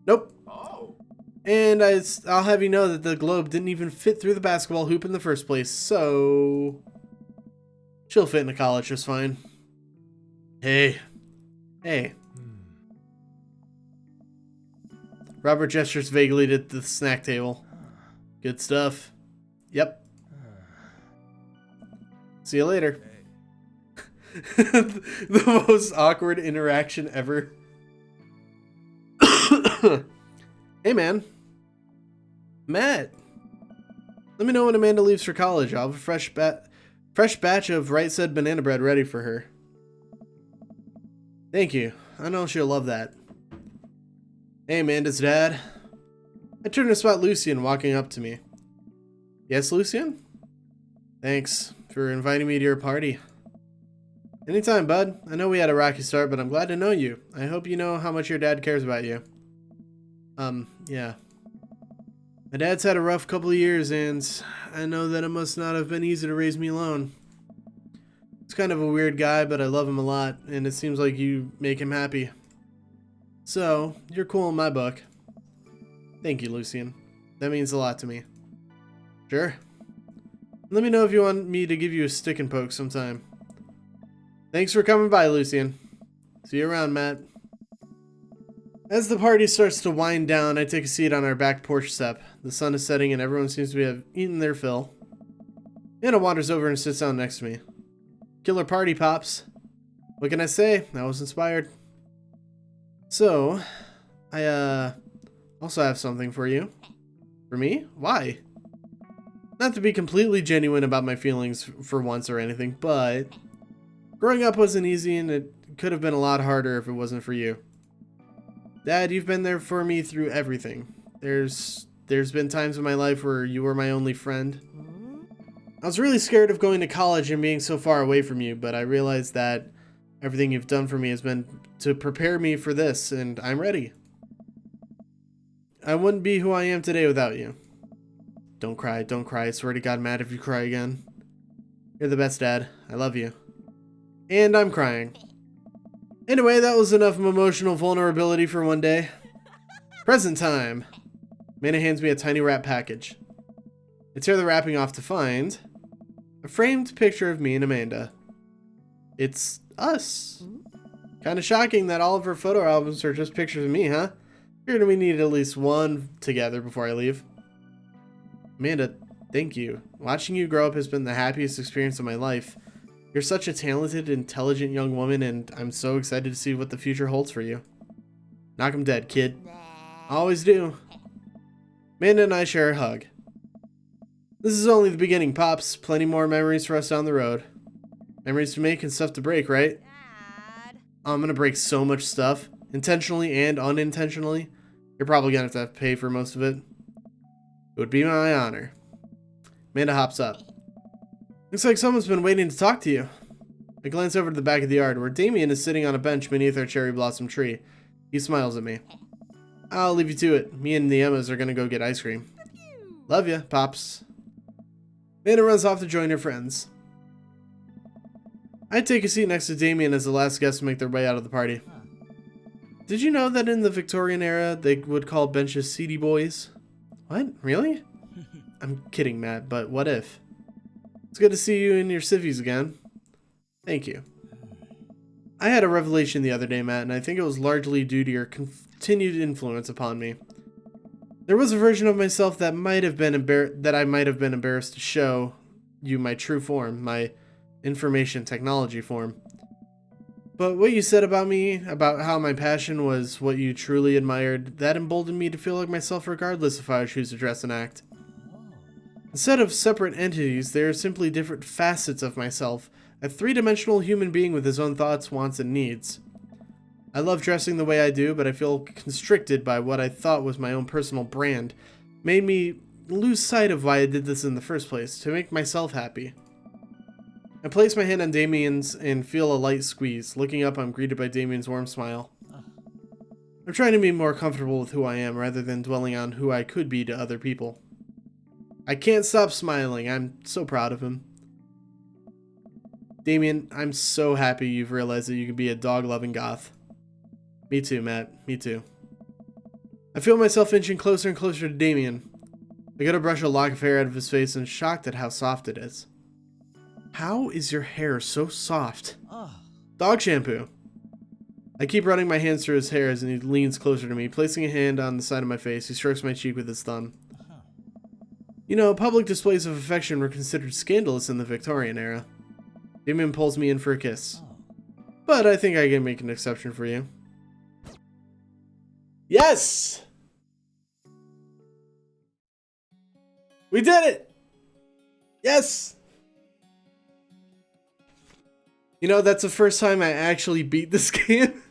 Nope. Oh. And I'll have you know that the globe didn't even fit through the basketball hoop in the first place, so... she'll fit into college just fine. Hey. Hey. Robert gestures vaguely to the snack table. Good stuff. Yep. See you later. The most awkward interaction ever. Hey, man. Matt. Let me know when Amanda leaves for college. I'll have a Fresh batch of right said banana bread ready for her. Thank you. I know she'll love that. Hey, Amanda's dad. I turned to spot Lucian walking up to me. Yes, Lucian? Thanks for inviting me to your party. Anytime, bud. I know we had a rocky start, but I'm glad to know you. I hope you know how much your dad cares about you. Yeah. My dad's had a rough couple of years, and I know that it must not have been easy to raise me alone. He's kind of a weird guy, but I love him a lot, and it seems like you make him happy. So, you're cool in my book. Thank you, Lucian. That means a lot to me. Sure. Let me know if you want me to give you a stick and poke sometime. Thanks for coming by, Lucian. See you around, Matt. As the party starts to wind down, I take a seat on our back porch step. The sun is setting and everyone seems to have eaten their fill. Anna wanders over and sits down next to me. Killer party, Pops. What can I say? I was inspired. So, I also have something for you. For me? Why? Not to be completely genuine about my feelings for once or anything, but growing up wasn't easy and it could have been a lot harder if it wasn't for you. Dad, you've been there for me through everything. There's been times in my life where you were my only friend. I was really scared of going to college and being so far away from you, but I realized that everything you've done for me has been to prepare me for this, and I'm ready. I wouldn't be who I am today without you. Don't cry, don't cry. I swear to God, Matt, if you cry again. You're the best, Dad. I love you. And I'm crying. Anyway, that was enough emotional vulnerability for one day. Present time. Amanda hands me a tiny wrap package. I tear the wrapping off to find a framed picture of me and Amanda. It's us. Kinda shocking that all of her photo albums are just pictures of me, huh? Figured we need at least one together before I leave. Amanda, thank you. Watching you grow up has been the happiest experience of my life. You're such a talented, intelligent young woman, and I'm so excited to see what the future holds for you. Knock 'em dead, kid. Always do. Amanda and I share a hug. This is only the beginning, Pops. Plenty more memories for us down the road. Memories to make and stuff to break, right? Dad. I'm gonna break so much stuff, intentionally and unintentionally. You're probably gonna have to pay for most of it. It would be my honor. Amanda hops up. Looks like someone's been waiting to talk to you. I glance over to the back of the yard, where Damien is sitting on a bench beneath our cherry blossom tree. He smiles at me. I'll leave you to it. Me and the Emmas are gonna go get ice cream. Love ya, Pops. Amanda runs off to join her friends. I take a seat next to Damien as the last guests to make their way out of the party. Did you know that in the Victorian era, they would call benches seedy boys? What? Really? I'm kidding, Matt, but what if? It's good to see you in your civvies again. Thank you. I had a revelation the other day, Matt, and I think it was largely due to your continued influence upon me. There was a version of myself that I might have been embarrassed to show you my true form, my information technology form. But what you said about me, about how my passion was what you truly admired, that emboldened me to feel like myself regardless of how I choose to dress and act. Instead of separate entities, they are simply different facets of myself, a three-dimensional human being with his own thoughts, wants, and needs. I love dressing the way I do, but I feel constricted by what I thought was my own personal brand. Made me lose sight of why I did this in the first place, to make myself happy. I place my hand on Damien's and feel a light squeeze. Looking up, I'm greeted by Damien's warm smile. I'm trying to be more comfortable with who I am rather than dwelling on who I could be to other people. I can't stop smiling. I'm so proud of him. Damien, I'm so happy you've realized that you can be a dog-loving goth. Me too, Matt. Me too. I feel myself inching closer and closer to Damien. I go to brush a lock of hair out of his face and shocked at how soft it is. How is your hair so soft? Oh, Dog shampoo. I keep running my hands through his hair as he leans closer to me. Placing a hand on the side of my face, he strokes my cheek with his thumb. You know, public displays of affection were considered scandalous in the Victorian era. Damien pulls me in for a kiss. oh. But I think I can make an exception for you. Yes! We did it! Yes! You know, that's the first time I actually beat this game.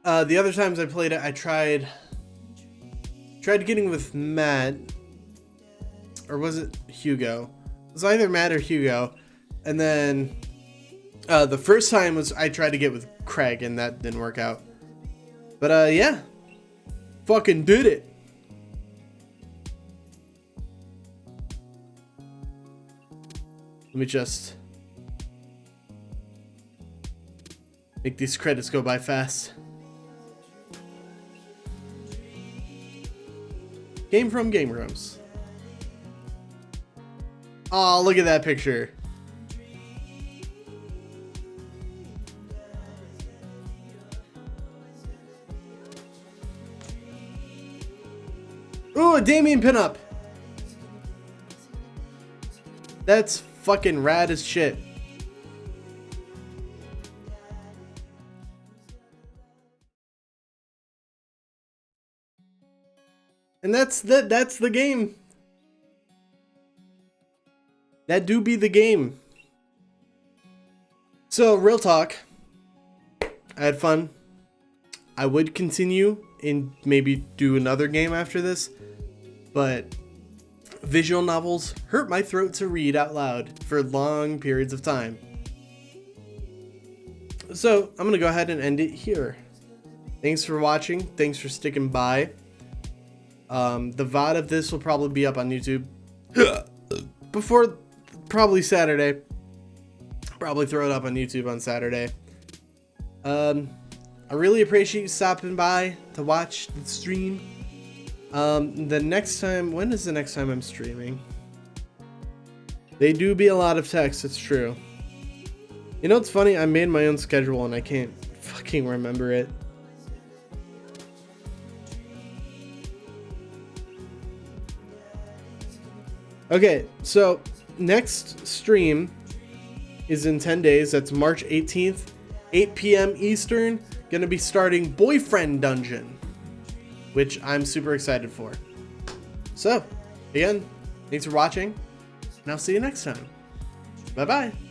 The other times I played it, I tried getting with Matt, or was it Hugo? It was either Matt or Hugo, and then the first time was I tried to get with Craig, and that didn't work out. But yeah, fucking did it. Let me just make these credits go by fast. Game from Game Grumps. Oh, look at that picture. Ooh, a Damien pinup. That's fucking rad as shit. And that's the game. That do be the game. So, real talk. I had fun. I would continue and maybe do another game after this, but visual novels hurt my throat to read out loud for long periods of time. So, I'm gonna go ahead and end it here. Thanks for watching. Thanks for sticking by. The VOD of this will probably be up on YouTube before probably Saturday. Probably throw it up on YouTube on Saturday. I really appreciate you stopping by to watch the stream. The next time, when is the next time I'm streaming? They do be a lot of text, it's true. You know what's funny? I made my own schedule and I can't fucking remember it. Okay, so next stream is in 10 days. That's March 18th, 8 p.m. Eastern. Gonna be starting Boyfriend Dungeon, which I'm super excited for. So, again, thanks for watching, and I'll see you next time. Bye-bye.